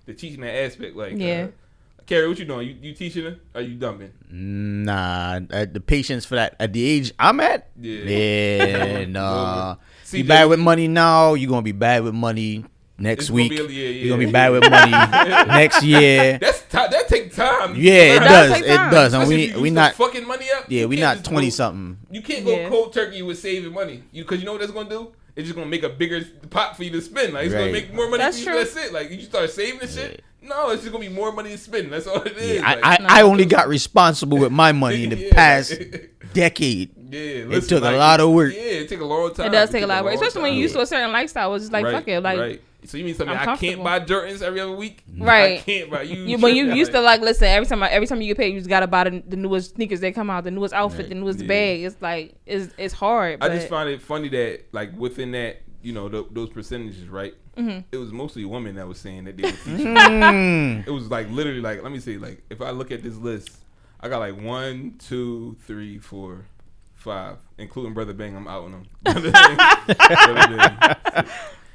teaching that aspect. Like, yeah. Kerry, what you doing? You teaching her? Or you dumping? Nah, the patience for that at the age I'm at. Yeah, nah. See, you bad with money now, you're gonna be bad with money next week. You're gonna be bad with money next year. That takes time. Yeah, it does. And we not fucking money up. Yeah, we not 20 something. You can't go cold turkey with saving money. Because you know what that's gonna do? It's just gonna make a bigger pot for you to spend. Like it's gonna make more money for you. True. That's it. Like you start saving the shit. No, it's just gonna be more money to spend. That's all it is. Yeah, I only got responsible with my money in the past decade. Yeah, it took a lot of work. Yeah, it took a long time. It does take a lot of work, especially when you're used to a certain lifestyle. It's just like fuck it, like. Right. So you mean something? I can't buy Jordans every other week. Right. I can't buy you. When you used to like listen every time you get paid, you just gotta buy the newest sneakers that come out, the newest outfit, the newest bag. It's like it's hard. I just find it funny that like within that, those percentages, right? Mm-hmm. It was mostly women that was saying that they were teaching. It was like literally like, let me see, like if I look at this list, I got like 1, 2, 3, 4, 5, including Brother Bang. I'm out on them.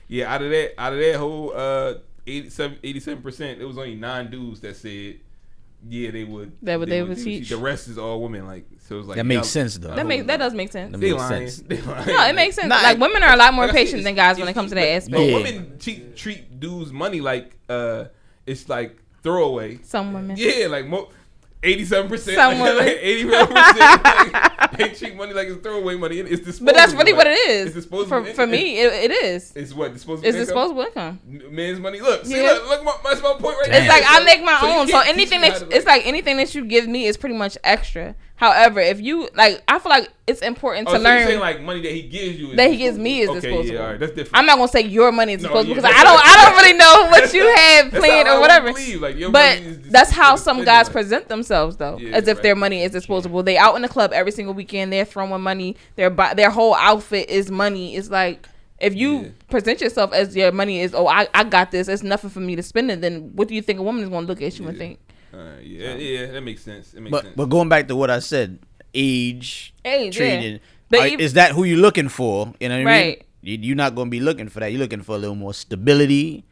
Yeah, out of that whole 87%, it was only 9 dudes that said, yeah, they would teach. The rest is all women. Like, so it was like that makes sense though. That does make sense. They lying. No, it makes sense. Like women are a lot more patient than guys when it comes to that aspect. Yeah. Women treat dudes' money like it's like throwaway. Some women. Yeah, like 87%, Some women. like 85%. They treat money like it's throwaway money. It's disposable. But that's really like, what it is. It's disposable. For me, it is. It's what disposable. It's income? disposable income. Men's money. Look, see, Yeah. look, that's my point right It's there. like I make my own. you So can't anything teach me that how to, it's like anything that you give me is pretty much extra. However, if you like, I feel like it's important to so learn. You're saying like money that he gives you is That he gives me is okay, disposable. Yeah, all right, that's different. I'm not gonna say your money is disposable because yeah, I don't really know what you have planned or whatever. Like, your but money is that's how is some spending, guys like, present themselves though, Yeah, as if right. their money is disposable. They out in the club every single weekend. They're throwing money. Their whole outfit is money. It's like if you present yourself as your money is, I got this. It's nothing for me to spend it. Then what do you think a woman is gonna look at you and think? Yeah, that makes sense. But going back to what I said, age training. Yeah. Is that who you're looking for? You know what I mean? Right. You're not going to be looking for that. You're looking for a little more stability.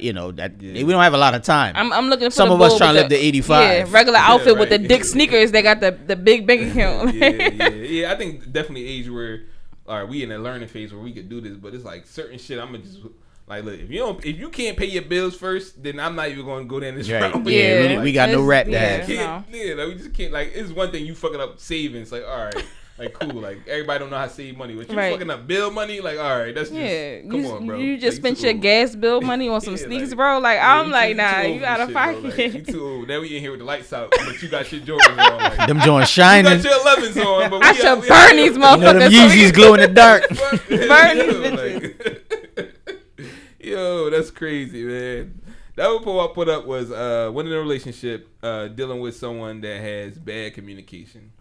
We don't have a lot of time. I'm looking for some of us trying to live to 85. Yeah, regular outfit right. with the dick sneakers. They got the big bank account. yeah. I think definitely age where, all right, we in a learning phase where we could do this, but it's like certain shit. I'm gonna just like, look, if you can't pay your bills first, then I'm not even going to go down this route. Yeah, we got no rap to have. Yeah, like we just can't. Like, it's one thing you fucking up savings. Like, all right, like cool. Like everybody don't know how to save money, but you fucking up bill money. Like, all right, that's just come on, bro. You just like, spent your gas bill money on some sneakers, bro. Like I'm like, nah, you gotta fight. Like, you too old. Now we in here with the lights out, but you got your Jordans on. Like, them joints shining. You got your 11s on, but I should burn these motherfuckers. You know them Yeezys glow in the dark. Burn these bitches. Yo, that's crazy, man. That report I put up was when in a relationship dealing with someone that has bad communication.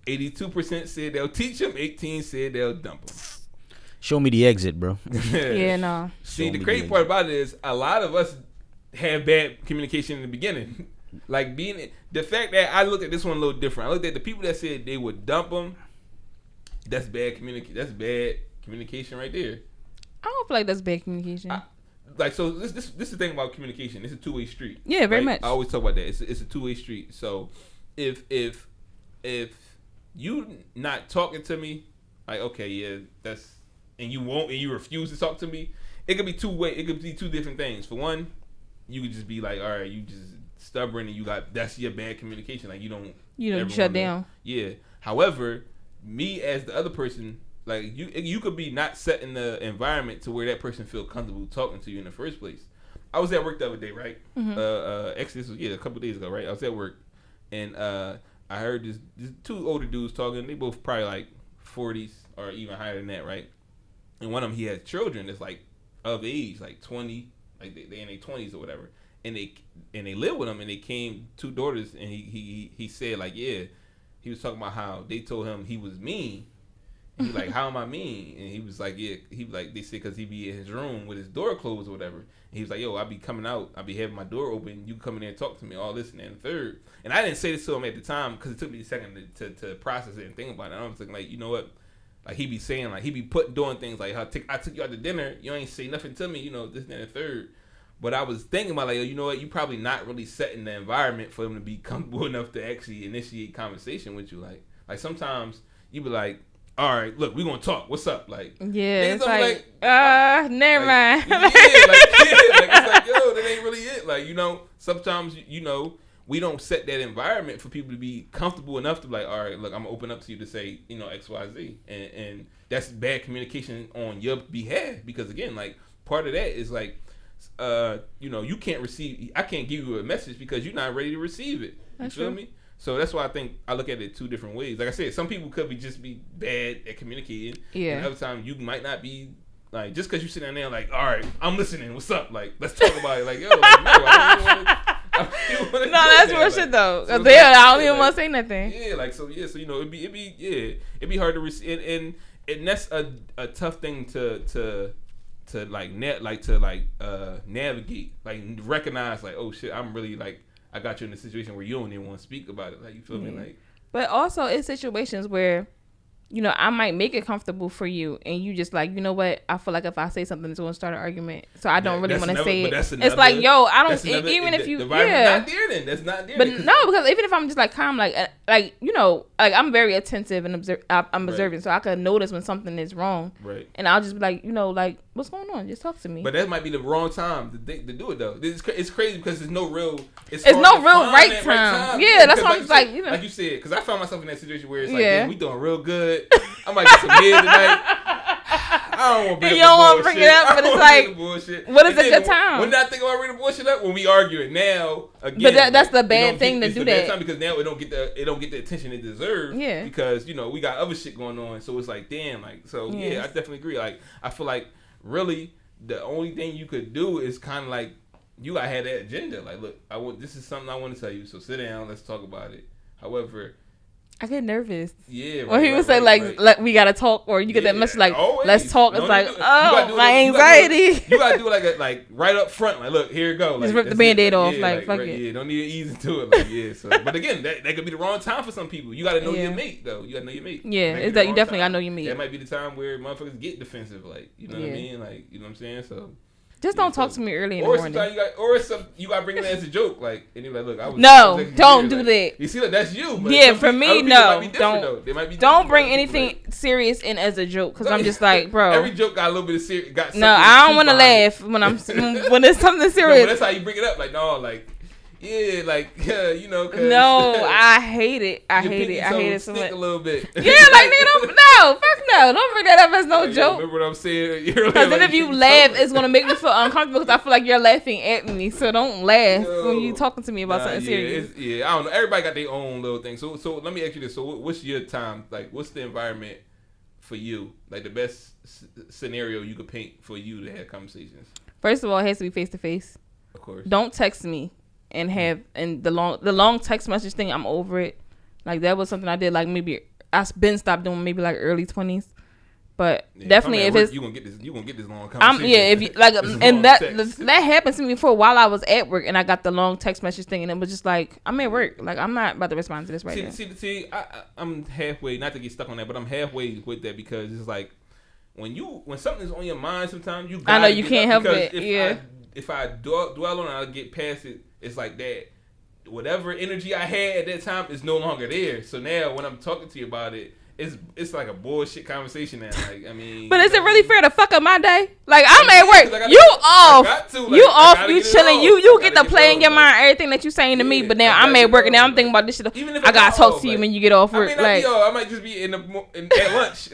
82% said they'll teach them. 18% said they'll dump them. Show me the exit, bro. Yeah, no. See, the crazy part about it is a lot of us have bad communication in the beginning. Like the fact that I looked at this one a little different. I looked at the people that said they would dump them. That's bad communication. That's bad communication right there. I don't feel like that's bad communication. So this is the thing about communication. It's a two-way street. Yeah, very much. I always talk about that. It's a two-way street. So if you not talking to me, like, okay, yeah, that's, and you refuse to talk to me, it could be it could be two different things. For one, you could just be like, all right, you just stubborn and that's your bad communication. Like you don't shut down. Yeah. However, me as the other person, like you could be not setting the environment to where that person feel comfortable talking to you in the first place. I was at work the other day, right? Mm-hmm. Actually, this was a couple of days ago, right? I was at work, and I heard this two older dudes talking. They both probably like 40s or even higher than that, right? And one of them, he had children that's like of age, like 20, like they in their 20s or whatever, and they live with him, and they came 2 daughters, and he said like, yeah, he was talking about how they told him he was mean. And he like, how am I mean? And he was like, yeah, they said because he be in his room with his door closed or whatever. And he was like, yo, I be coming out, I be having my door open, you come in there and talk to me, all this and that and third. And I didn't say this to him at the time because it took me a second to process it and think about it. I was thinking like, you know what? Like he be saying, like he be doing things like, I took you out to dinner, you ain't say nothing to me, you know, this and that and third. But I was thinking about like, you know what? You probably not really setting the environment for them to be comfortable enough to actually initiate conversation with you. Like sometimes you be like, all right, look, we gonna talk. What's up? Like, yeah, it's like never mind. Yeah, it's like, yo, that ain't really it. Like, you know, sometimes, you know, we don't set that environment for people to be comfortable enough to be like, all right, look, I'm gonna open up to you to say, you know, X, Y, Z, and that's bad communication on your behalf because again, like, part of that is like, you know, I can't give you a message because you're not ready to receive it. You feel me? So that's why I think I look at it 2 different ways. Like I said, some people could just be bad at communicating. Yeah. And other times you might not be, like, just because you sit down there like, all right, I'm listening. What's up? Like, let's talk about it. Like, yo, like, no, I don't want to. No, that's real shit though. Cause I don't even want to say nothing. Yeah, like so you know, it'd be hard to receive, and that's a tough thing to navigate, like recognize, like, oh shit, I'm really like. I got you in a situation where you don't even want to speak about it. Like, you feel me? Like, but also in situations where I might make it comfortable for you, and you just like, you know what? I feel like if I say something, it's going to start an argument. So I don't really want to say it. It's like, yo, I don't. Even if you, not there, then that's not there. But no, because even if I'm just like calm, like I'm very attentive and I'm observant, so I can notice when something is wrong. Right. And I'll just be like, like, what's going on? Just talk to me. But that might be the wrong time to do it though. It's crazy because there's no real. It's no real right time. Yeah, that's what I'm like. Like you said, because I found myself in that situation where it's like, yeah, we doing real good. I might get some head tonight. I don't want to bring you don't want to bring it up, but it's like, what is a good time? When did I think about bringing the bullshit up? When we arguing now again. But that's the bad thing to do that. Because now it don't get the attention it deserves. Yeah. Because we got other shit going on, so it's like damn, like so. Yes. Yeah, I definitely agree. Like I feel like really the only thing you could do is kind of like you gotta have that agenda. Like, look, this is something I want to tell you. So sit down, let's talk about it. However, I get nervous. Yeah. Or he would say like we gotta talk, or you get that message like always. Let's talk. It's like my anxiety. You gotta do it like right up front. Like look, here it go. Like, just rip the Band-Aid off. Like fuck it. Yeah, don't need to ease into it. Like yeah. So, but again, that could be the wrong time for some people. You gotta know your mate though. You gotta know your mate. Yeah, it's that you definitely gotta know your mate. That might be the time where motherfuckers get defensive. Like you know what I mean? Like you know what I'm saying? So. Just don't talk to me early in the morning. You got to bring it as a joke, like, and you're like, look, I was. No, don't do that. You see, like, that's you. Yeah, for me, no, don't bring anything serious in as a joke, because I'm just like, bro. Every joke got a little bit of serious. No, I don't want to laugh when when it's something serious. No, but that's how you bring it up, like, no, like. Yeah, like no, I hate it. I hate it so much. A little bit. Yeah, like don't bring that up as no joke. Remember what I'm saying? Because then if you laugh, it's gonna make me feel uncomfortable because I feel like you're laughing at me. So don't laugh when you talking to me about something serious. I don't know. Everybody got their own little thing. So let me ask you this. So what's your time? Like, what's the environment for you? Like the best scenario you could paint for you to have conversations. First of all, it has to be face to face. Of course. Don't text me. And the long text message thing, I'm over it. Like that was something I did like maybe I've been stopped doing maybe like early 20s. But definitely if it's you gonna get this long conversation. If you like and that happened to me before while I was at work and I got the long text message thing and it was just like I'm at work. Like I'm not about to respond to this right now. See, I'm halfway, not to get stuck on that, but I'm halfway with that because it's like when something's on your mind sometimes you gotta I know you can't help it. If I dwell on it, I'll get past it. It's like that. Whatever energy I had at that time is no longer there. So now when I'm talking to you about it, it's like a bullshit conversation now. Like I mean, but is it really fair to fuck up my day? Like I'm at work, you off, you chilling, you get to play in your mind everything that you saying to me. But now I'm at work and now I'm thinking about this shit. Even if I gotta talk to you when you get off work. I might just be at lunch.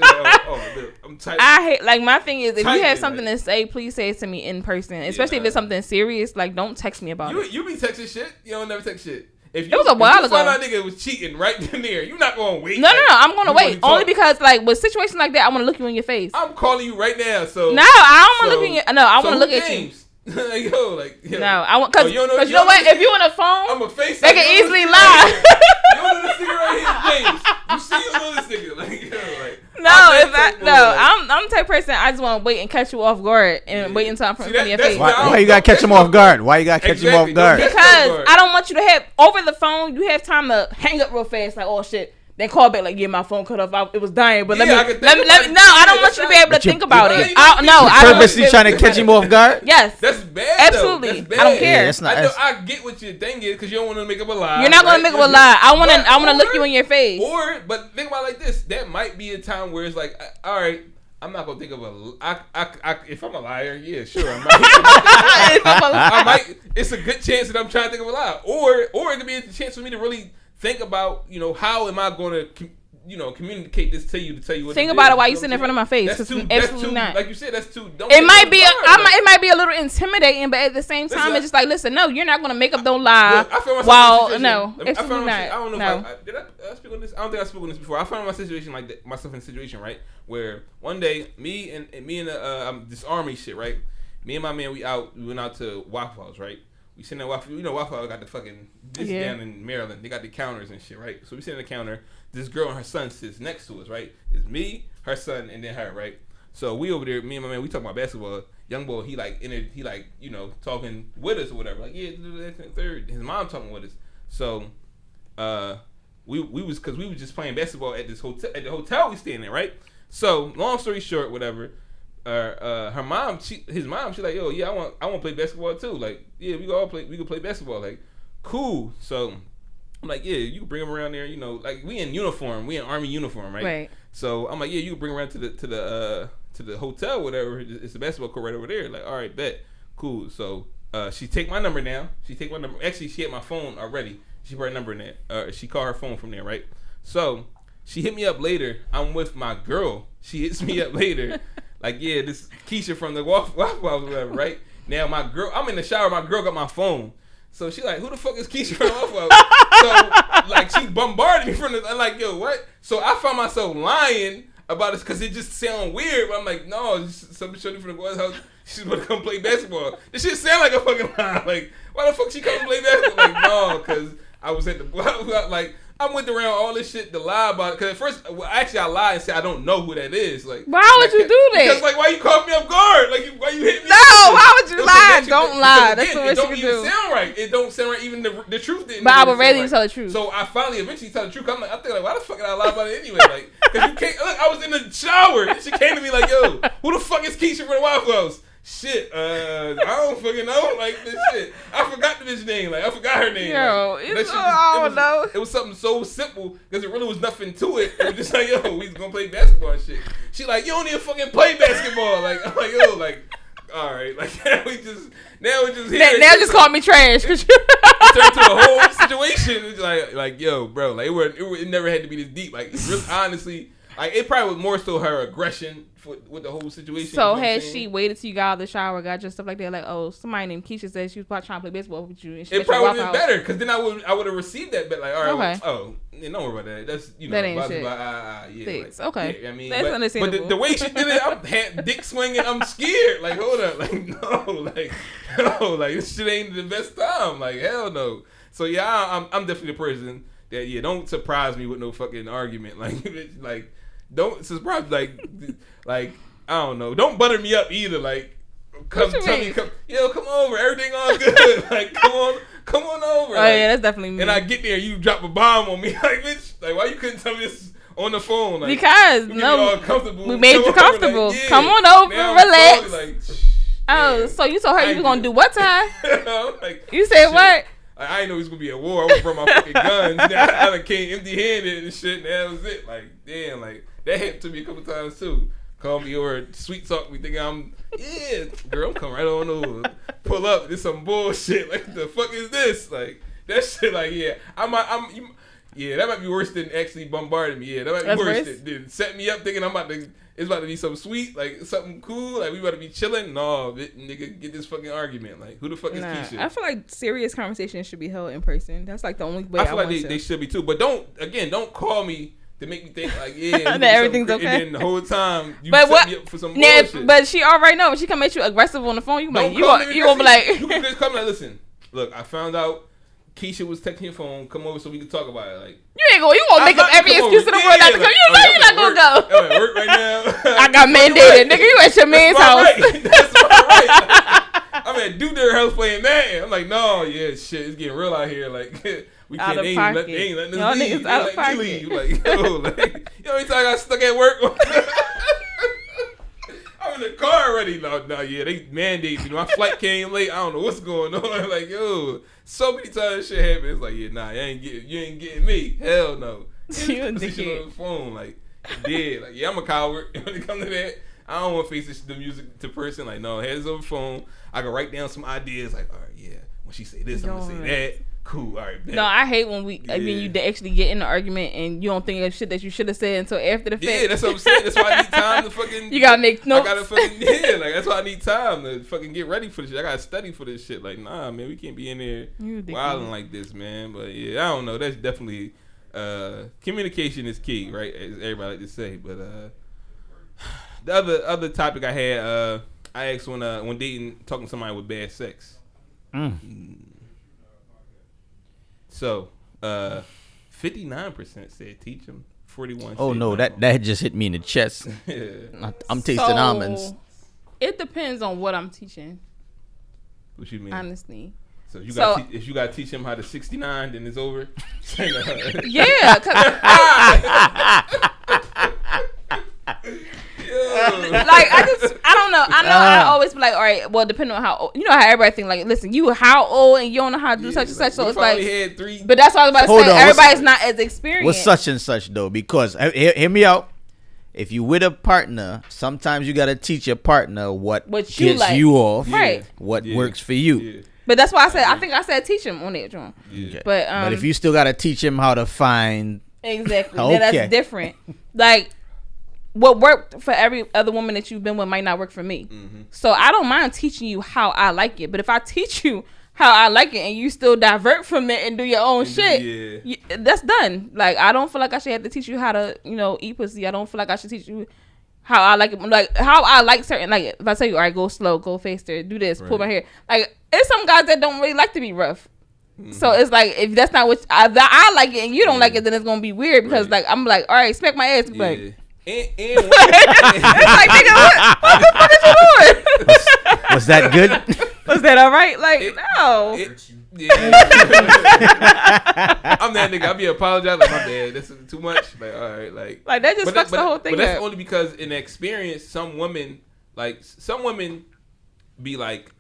I'm tight. I hate like my thing is if you have something to say, please say it to me in person. Especially if it's something serious. Like don't text me about it. You be texting shit. You don't never text shit. It was a while ago. If you find out nigga was cheating right then there, you're not going to wait. No, I'm going to wait. Only because, like, with situations like that, I want to look you in your face. I'm calling you right now, so. No, I don't want to look in your... No, I want to look at you. Yo. No, I want... Because you know what? If you on the phone, I'm a face they can easily lie. You know this nigga right here, James. You see you know this nigga. Like, yo, like... I'm the type of person I just want to wait and catch you off guard and wait until I'm in front of your face. Why you gotta catch him off guard? Because I don't want you to have over the phone. You have time to hang up real fast, like oh shit. Then call back like my phone cut off. It was dying, but let me. No, I don't want you to be able to think about it. I purposely trying to catch him off guard. Yes, that's bad. Absolutely, that's bad. I don't care. Yeah, I get what your thing is because you don't want to make up a lie. You're not gonna make up a lie. I want to look you in your face. But think about it like this. That might be a time where it's like, all right. I'm not gonna think of if I'm a liar, yeah, sure. I might. It's a good chance that I'm trying to think of a lie, or it could be a chance for me to really think about, how am I going to, communicate this to tell you what. Think about it while you sitting in front of my face. That's too, not. Like you said, that's too. It might be. It might be a little intimidating, but at the same time, it's just like, listen, no, you're not gonna make up no lie. Look, I found myself no, absolutely not. I don't know. Did I speak on this? I don't think I spoke on this before. I found myself in a situation, right, where one day me and this army shit, right. Me and my man, we went out to Waffle House, right. We sitting at Waffle. Waffle House got the fucking down in Maryland. They got the counters and shit, right? So we sitting at the counter. This girl and her son sits next to us, right? It's me, her son, and then her, right? So we over there, me and my man, we talking about basketball. Young boy, he talking with us or whatever. Like, yeah, do that and third. His mom talking with us. So, we was just playing basketball at this hotel at the hotel we staying in, right? So long story short, whatever. Her mom, his mom, she's like, yo, yeah, I want to play basketball too. Like, yeah, we can play basketball. Like, cool. So I'm like, yeah, you can bring him around there. You know, like we in uniform, we in army uniform, right? Right. So I'm like, yeah, you can bring him around to the hotel, whatever. It's a basketball court right over there. Like, all right, bet, cool. So she take my number down. Actually, she had my phone already. She put her number in there. She called her phone from there, right? So she hit me up later. I'm with my girl. She hits me up later. Like, yeah, this Keisha from the Waffle House, whatever, right? Now, my girl, I'm in the shower. My girl got my phone. So she like, who the fuck is Keisha from the Waffle House? So, like, she bombarded me from the, I'm like, yo, what? So I found myself lying about this because it just sound weird. But I'm like, no, it's some shorty from the Waffle House. She's going to come play basketball. This shit sound like a fucking lie. Like, why the fuck she come play basketball? Like, no, because I was at the, like, I went around all this shit to lie about it. Because at first, I lied and said I don't know who that is. Like, why would you do that? Because, like, why you caught me off guard? Like, why you hit me? No, why would you lie? Don't lie. That's the worst you can do. It don't even sound right. It don't sound right. Even the truth didn't. But I would rather you tell the truth. So I finally eventually tell the truth. I'm thinking, like, why the fuck did I lie about it anyway? Like, because you can't. Look, I was in the shower and she came to me like, yo, who the fuck is Keisha from the Waffle House? Shit, I don't fucking know. Like, this shit. I forgot the bitch name. Like, I forgot her name. Yo, like, I don't know. It was something so simple because it really was nothing to it. It was just like, yo, we was gonna play basketball and shit. She like, you don't even fucking play basketball. Like, I'm like, yo, like, all right. Like, now we just here. Now just call me trash. It turned to a whole situation. It's like, yo, bro, like, it never had to be this deep. Like, really, honestly, like, it probably was more so her aggression with the whole situation. So had she waited till you got out of the shower, got your stuff like that, like, oh, somebody named Keisha said she was probably trying to play baseball with you. And she it probably would have been better because then I would have received that. But like, all right, okay. well, yeah, don't worry about that. That's that ain't shit. Yeah, like, okay, yeah, I mean, that's understandable. But the way she did it, I'm dick swinging. I'm scared. Like, hold up, like no, like this shit ain't the best time. Like, hell no. So yeah, I'm definitely the person that don't surprise me with no fucking argument. Like don't surprise like I don't know. Don't butter me up either. Like, come over. Everything all good. Like, come on over. Oh, yeah, that's definitely me. And I get there, you drop a bomb on me. Like, bitch, like, why you couldn't tell me this on the phone? Like, because we made you comfortable. Like, yeah. Come on over, relax. Like, so you told her you was gonna do what time? Like, you said shit. What? I didn't know he was gonna be at war. I was brought my fucking guns. I done came empty-handed and shit. And that was it. Like, damn, like that happened to me a couple times too. Call me over, sweet talk me, thinking girl, I'm coming right on over. Pull up, this some bullshit. Like, the fuck is this? Like, that shit, like, that might be worse than actually bombarding me. Yeah, that might be worse than set me up thinking it's about to be something sweet, like something cool, like we about to be chilling. No, nigga, get this fucking argument. Like, who the fuck is Keisha? I feel like serious conversations should be held in person. That's like the only way I feel like they should be too. But don't call me to make me think like, that everything's okay. And then the whole time you set me up for some bullshit. But she already know. When she come at you aggressive on the phone, you gonna be like, you can just come like, listen, look, I found out Keisha was texting your phone. Come over so we can talk about it. Like, you gonna make up every excuse in the world not to come. You know you're not gonna go. I'm at work right now. I got mandated, nigga. You at your man's house. Right. That's right. I'm at their house playing Madden. I'm like, no, shit, it's getting real out here. Like, we can't ain't letting us leave. Out of pocket. Leave. Like, you know how many times I got stuck at work? I'm in the car already. No, they mandate me. My flight came late. I don't know what's going on. Like, so many times shit happens. It's like, you ain't getting me. Hell no. You a dickhead. On the phone, like, dead. Like, I'm a coward. When it comes to that, I don't want to face the music to person. Like, no, heads over phone. I can write down some ideas. Like, all right, when she say this, I'm gonna say that. Cool. All right. Bet. No, I hate when when you actually get in the argument and you don't think of shit that you should have said until after the fact. Yeah, that's what I'm saying. That's why I need time to fucking. You gotta make notes. I gotta fucking like that's why I need time to fucking get ready for this shit. I gotta study for this shit. Like, nah, man, we can't be in there wilding like this, man. But I don't know. That's definitely communication is key, right? As everybody like to say. But the other topic I had, I asked when dating, talking to somebody with bad sex. So, 59% said teach them. 41. Oh no, that just hit me in the chest. I'm tasting almonds. It depends on what I'm teaching. What you mean? Honestly, So you got if you gotta teach him how to 69, then it's over. Yeah. Like I don't know. I always be like, all right, well, depending on how old, you know how everybody think like, listen, you how old and you don't know how to do such and such. So it's like, but that's what I was about to say. Everybody's not as experienced. What's such and such though? Because hear me out. If you with a partner, sometimes you gotta teach your partner what gets you off, right? What works for you. Yeah. But that's why I said teach him on it, John. Yeah. But if you still gotta teach him how to find exactly, then that's different. Like what worked for every other woman that you've been with might not work for me. Mm-hmm. So I don't mind teaching you how I like it. But if I teach you how I like it and you still divert from it and do your own shit, that's done. Like I don't feel like I should have to teach you how to, eat pussy. I don't feel like I should teach you how I like it. Like how I like certain, like if I tell you, all right, go slow, go faster, do this, pull my hair. Like it's some guys that don't really like to be rough. Mm-hmm. So it's like if that's not what I like it and you don't like it, then it's gonna be weird because like I'm like, all right, smack my ass, like. And it's like, nigga, what the fuck is you doing? Was that good? Was that all right? Like, no. I'm that nigga. I be apologizing. Like, my bad. This is too much. Like, all right. Like that just fucks the whole thing up. But that's up. only because in experience, some women be like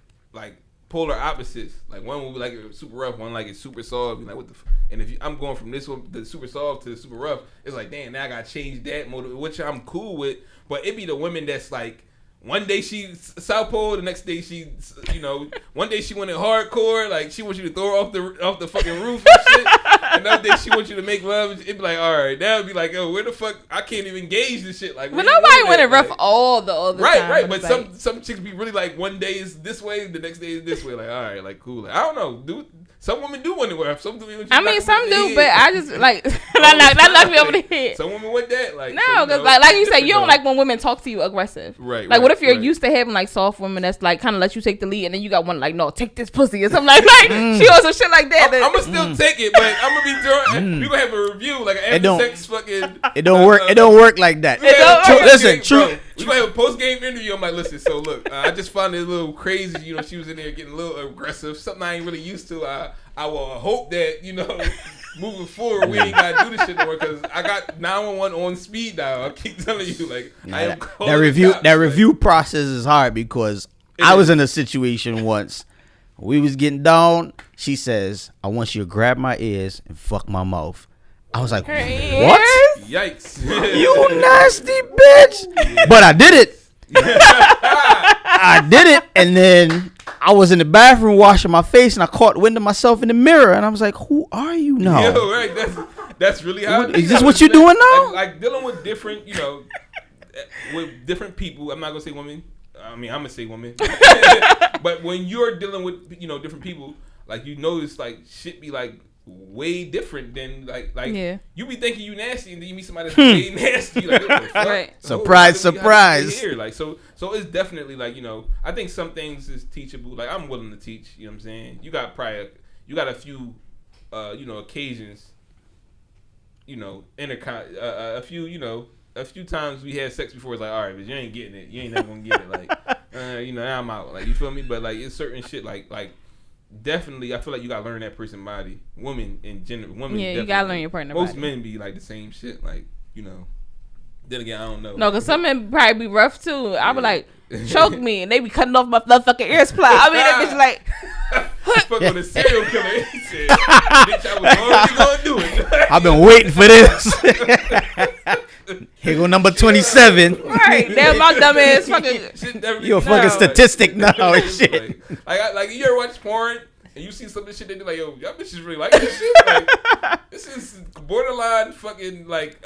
polar opposites. Like one will be like super rough, one like it's super soft. Like what the and if I'm going from this one, the super soft to the super rough, it's like damn, now I gotta change that mode, which I'm cool with. But it be the women that's like one day she's southpaw, the next day she, one day she went in hardcore, like she wants you to throw her off the fucking roof and shit. Another day she wants you to make love. It'd be like, all right, now it'd be like, oh, where the fuck? I can't even gauge this shit. Like, but nobody went in rough all the time. Right. But some chicks be really like, one day is this way, the next day is this way. Like, all right, like cool. Like, I don't know, dude. Some women do want to wear. Some do. I mean, some do, but I just like that knocked me over the head. Some women want that, like no, because like you said, you don't like when women talk to you aggressive, right? Like, what if you're used to having like soft women that's like kind of let you take the lead, and then you got one like, no, take this pussy or something like she or some shit like that. I'm gonna still take it, but I'm gonna be doing. We gonna have a review, like an after sex fucking. It don't work. It don't work like that. Listen, true. We gonna have a post game interview. I'm like, listen. So look, I just found it a little crazy. She was in there getting a little aggressive. Something I ain't really used to. I will hope that, moving forward, we ain't got to do this shit no more because I got 911 on speed dial. I keep telling you, like, I am calling that review process is hard because I was in a situation once. We was getting down. She says, I want you to grab my ears and fuck my mouth. I was like, what? Yikes. You nasty bitch. Yeah. But I did it. I did it, and then I was in the bathroom washing my face, and I caught wind of myself in the mirror, and I was like, "Who are you now?" Yo, right? That's really how. Is this what you're doing now? Like dealing with different, with different people. I'm not gonna say women. I mean, I'm gonna say women. But when you're dealing with different people, like notice like shit be like way different than like you be thinking you nasty and then you meet somebody that's way nasty. Like, what the fuck? Right. Surprise. Here. Like so it's definitely like I think some things is teachable. Like I'm willing to teach. You know what I'm saying? You got a few occasions. A few times we had sex before. It's like all right, but you ain't getting it. You ain't never gonna get it. Like now I'm out. Like you feel me? But like it's certain shit like. Definitely, I feel like you gotta learn that person body. Women in general, you gotta learn your partner. Most body. Men be like the same shit, like Then again, I don't know. No, cause some men probably be rough too. I be like, choke me, and they be cutting off my motherfucking ear supply. I mean, that bitch like. Fuck on a serial killer. He said, "Bitch, I was already gonna do it." I've been waiting for this. Here go number 27. Right, damn, my dumb ass fucking. You're a fucking statistic now and shit. Like you ever watch porn and you see some of this shit, they be like, yo, y'all bitches really like this shit. Like, this is borderline fucking like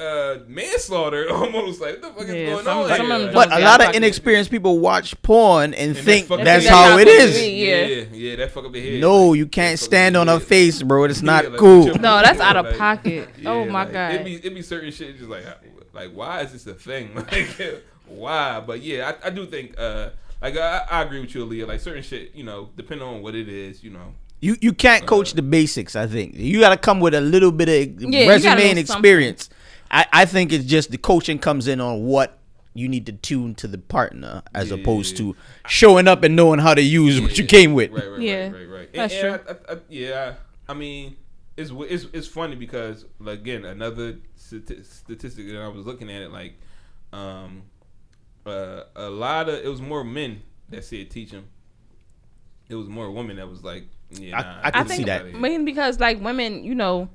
manslaughter almost. Like what the fuck is going on here? But a lot of inexperienced people watch porn and think that's how it is. Yeah, that fuck up the head. No, you can't stand on her face, bro. It's not cool. No, that's out of pocket. Oh my god. It be certain shit just like why is this a thing? Like why? But yeah, I do think like I agree with you, Aliyah. Like certain shit, depending on what it is, You can't coach the basics. I think you got to come with a little bit of resume and experience. I think it's just the coaching comes in on what you need to tune to the partner as opposed to showing up and knowing how to use what you came with. Right. That's true. I mean, it's funny because like, again, another statistic that I was looking at it like, a lot of it was more men that said teach him. It was more women that was like, I can see that. I mean, because like women, you know,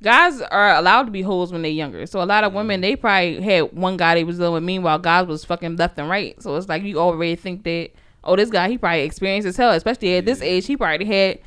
guys are allowed to be hoes when they're younger. So a lot of women, they probably had one guy they was dealing with. Meanwhile, guys was fucking left and right. So it's like you already think that, oh, this guy, he probably experienced as hell. Especially at this age, he probably had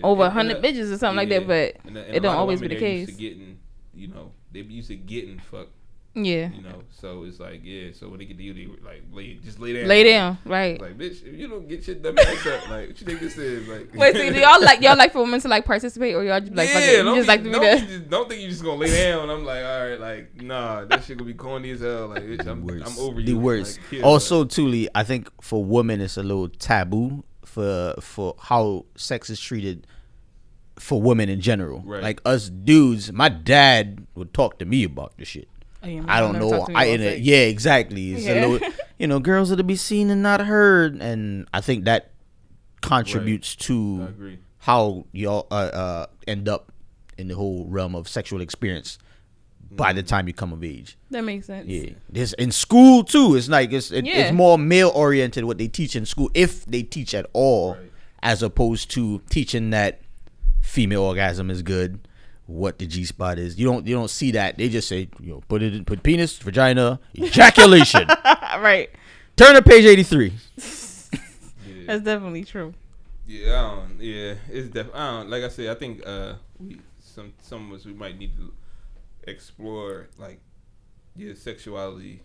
over 100 bitches or something like that. But it don't always be the case. They be used to getting fucked. Yeah. You know, so it's like, so when they get to you, they like just lay down. Lay down, right. Like, bitch, if you don't get shit done, back up. Like, what you think this is? Like, wait, so y'all like for women to like participate, or y'all just like, you just like to be there? Don't think you just gonna lay down. I'm like, all right, like, nah, that shit gonna be corny as hell. Like, bitch, I'm over you. The worst. Like, also, Tuli, I think for women, it's a little taboo for how sex is treated for women in general. Right. Like us dudes, my dad would talk to me about this shit. Oh, yeah, I don't know. Exactly. It's a little, girls are to be seen and not heard, and I think that contributes to how y'all end up in the whole realm of sexual experience by the time you come of age. That makes sense. Yeah, this in school too. It's like it's more male oriented what they teach in school, if they teach at all, as opposed to teaching that female orgasm is good. What the G spot is, you don't see that. They just say, put penis, vagina, ejaculation. Right. Turn to page 83. That's definitely true. Yeah, it's definitely. Like I said, I think some of us, we might need to explore like your sexuality,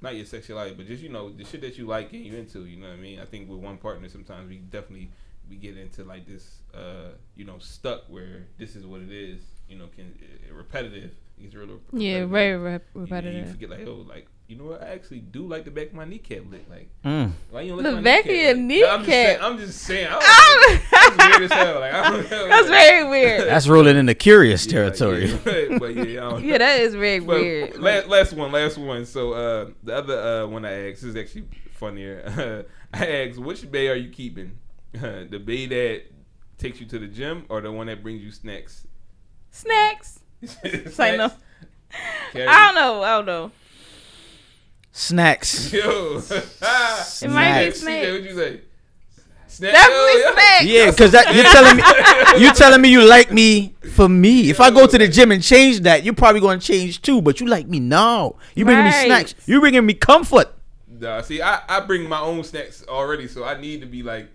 not your sexuality, but just the shit that you like and you into. You know what I mean? I think with one partner, sometimes we get into like this, stuck where this is what it is. Repetitive. It's real repetitive. Yeah, very repetitive. You forget like, like, I actually do like the back of my kneecap lick. Like, why you don't the lick my back of your kneecap? I'm just saying. That's weird as hell. Like, that's very weird. That's rolling into curious territory. But yeah, that is very weird. Last one. So the other one I asked is actually funnier. I asked, which bay are you keeping? The bay that takes you to the gym, or the one that brings you snacks? Snacks. Say no. Kerry? I don't know. Snacks. Yo. It might be snacks. What'd you say? Snacks. Definitely snacks. Yeah, because you're telling me you like me for me. If I go to the gym and change that, you're probably going to change too. But you like me now. You bringing me snacks. You bringing me comfort. Nah, see, I bring my own snacks already, so I need to be like,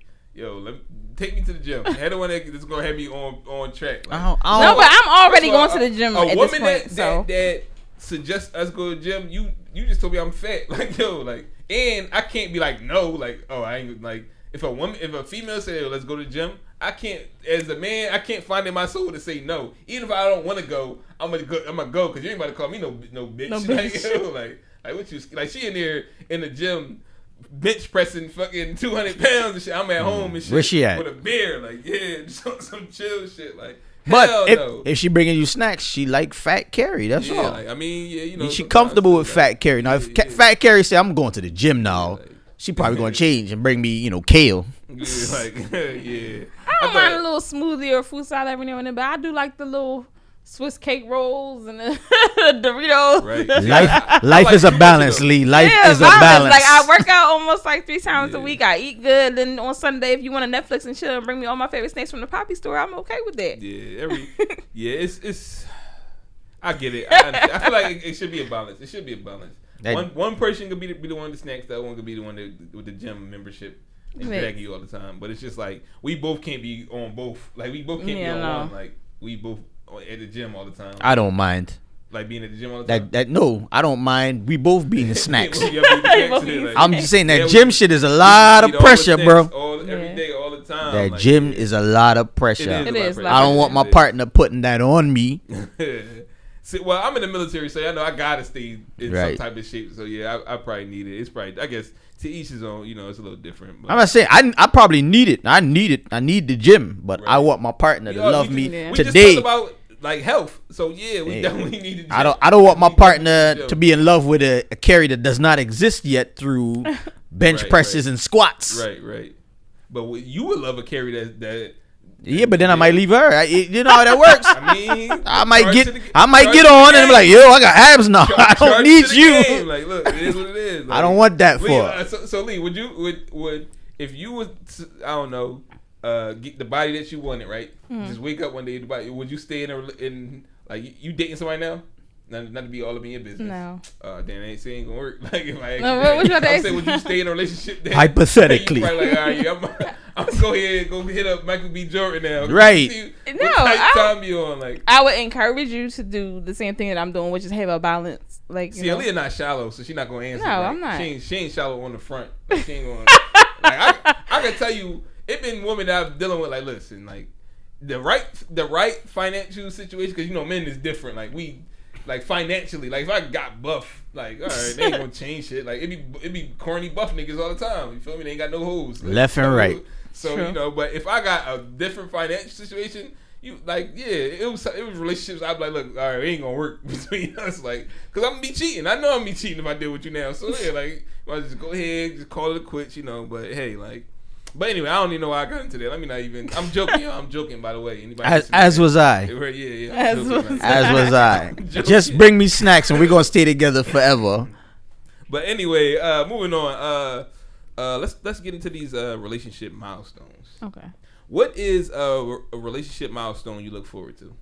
take me to the gym. Head the one that's gonna have me on track. Like, no, but I'm already going to the gym at this point. That suggests us go to the gym. You just told me I'm fat. Like, and I can't be like, no, like, oh, I ain't like. If a female said, let's go to the gym, I can't, as a man, I can't find in my soul to say no. Even if I don't want to go, I'm gonna go because you ain't about to call me no bitch. No bitch. Like what you like? She in there in the gym, bench pressing fucking 200 pounds and shit. I'm at home and shit. Where she at? With a beer, like some chill shit. Like, but no. if she bringing you snacks, she like Fat Kerry. That's all. Like, I mean, she comfortable with Fat Kerry. Now, if Fat Kerry say I'm going to the gym now, she probably gonna change and bring me, kale. Yeah. I don't mind a little smoothie or fruit salad every now and then, but I do like the little Swiss cake rolls and the Doritos. Right. Life is a balance, Lee. Life is a balance. Like, I work out almost like 3 times a week. I eat good. Then on Sunday, if you want to Netflix and chill and bring me all my favorite snacks from the Poppy store, I'm okay with that. Yeah, it's. I get it. I feel like it should be a balance. It should be a balance. One person could be the one with the snacks. The other one could be the one with the gym membership and drag you all the time. But it's just like we both can't be on both. Like we both can't be on one. Like we both at the gym all the time. I don't mind. Like being at the gym all the time. No, I don't mind. We both being the snacks. Like, I'm just saying that gym shit is a lot of pressure, bro. Every day, all the time. That gym is a lot of pressure. It is. I don't want my partner putting that on me. See, well, I'm in the military, so I know I gotta stay in some type of shape. So yeah, I probably need it. It's probably, I guess, to each his own. It's a little different. But. I'm not saying I probably need it. I need the gym, but I want my partner to love me today. We just talked about like health. So yeah, we definitely need to. I don't want my partner to be in love with a Kerry that does not exist yet through bench presses and squats. Right. But you would love a Kerry that. Yeah, but then I might leave her. You know how that works. I mean, I might get on and be like, yo, I got abs now. I don't need you. Game. Like, look, it is what it is. Like, I don't want that Lee, so Lee, would if you would, I don't know, get the body that you wanted, right? Just wake up one day, the body. Would you stay in like you dating somebody now? Not to be all up in your business. No. Then it ain't gonna work. Like if I I'm saying, would you stay in a relationship? That, hypothetically. Like, all right, I'm gonna go ahead and hit up Michael B. Jordan now. Right. Time you on? Like, I would encourage you to do the same thing that I'm doing, which is have a balance. Like, see, Aliyah not shallow, so she's not gonna answer. No, right? I'm not. She ain't shallow on the front. Like, she ain't gonna. Like, I can tell you, it been women that I'm dealing with. Like, listen, like the right financial situation, because men is different. Like like financially, like if I got buff, like all right, they ain't gonna change shit. Like it be corny buff niggas all the time. You feel me? They ain't got no hoes. Like, left and right. So True. but if I got a different financial situation, it was relationships. I'd be like, look, all right, it ain't gonna work between us, like, cause I'm gonna be cheating. I know I'm gonna be cheating if I deal with you now. So yeah, like, I just go ahead, just call it a quits, But hey, like. But anyway, I don't even know why I got into that. Let me not even. I'm joking, I'm joking, by the way. Anybody as was I. Yeah. As was I. Just bring me snacks and we're going to stay together forever. But anyway, moving on. Let's get into these relationship milestones. Okay. What is a relationship milestone you look forward to?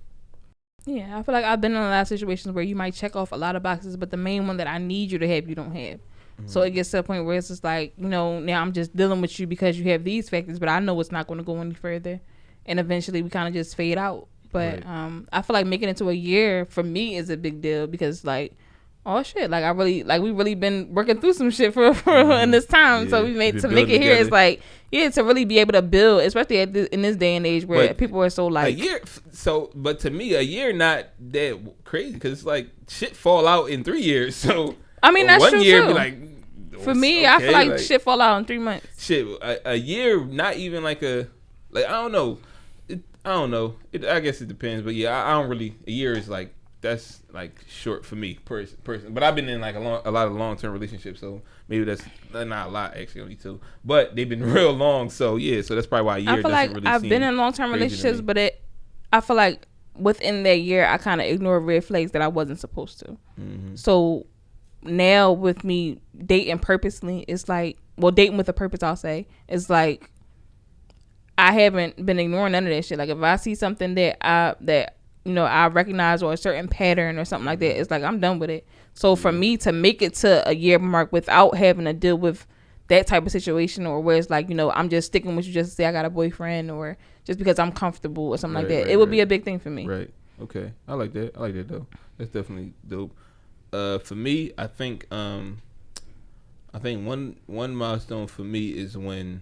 Yeah, I feel like I've been in a lot of situations where you might check off a lot of boxes, but the main one that I need you to have, you don't have. Mm-hmm. So it gets to a point where it's just like, now I'm just dealing with you because you have these factors, but I know it's not going to go any further. And eventually we kind of just fade out. But right. I feel like making it to a year for me is a big deal because like, oh shit, like we really been working through some shit for in this time. Yeah, so we made to make it here. It's like, to really be able to build, especially in this day and age where people are so like a year. So, but to me, a year not that crazy because it's like shit fall out in 3 years. So. I mean, that's 1 year too. Be like, for me, I feel like shit fall out in 3 months. Shit, a year, not even like I don't know. I don't know. I guess it depends, but yeah, I don't really. A year is like that's like short for me, person. But I've been in like a lot of long-term relationships, so maybe that's not a lot actually, only 2. But they've been real long, so yeah. So that's probably why a year. I feel like really I've been in long-term relationships, but I feel like within that year, I kind of ignored red flags that I wasn't supposed to. Mm-hmm. So. Now with me dating purposely, it's like, dating with a purpose, I'll say, it's like I haven't been ignoring none of that shit. Like if I see something that I recognize or a certain pattern or something like that, it's like I'm done with it. So for me to make it to a year mark without having to deal with that type of situation, or where it's like, I'm just sticking with you just to say I got a boyfriend, or just because I'm comfortable or something like that, it would be a big thing for me. Right. Okay. I like that though. That's definitely dope. For me, I think one milestone for me is when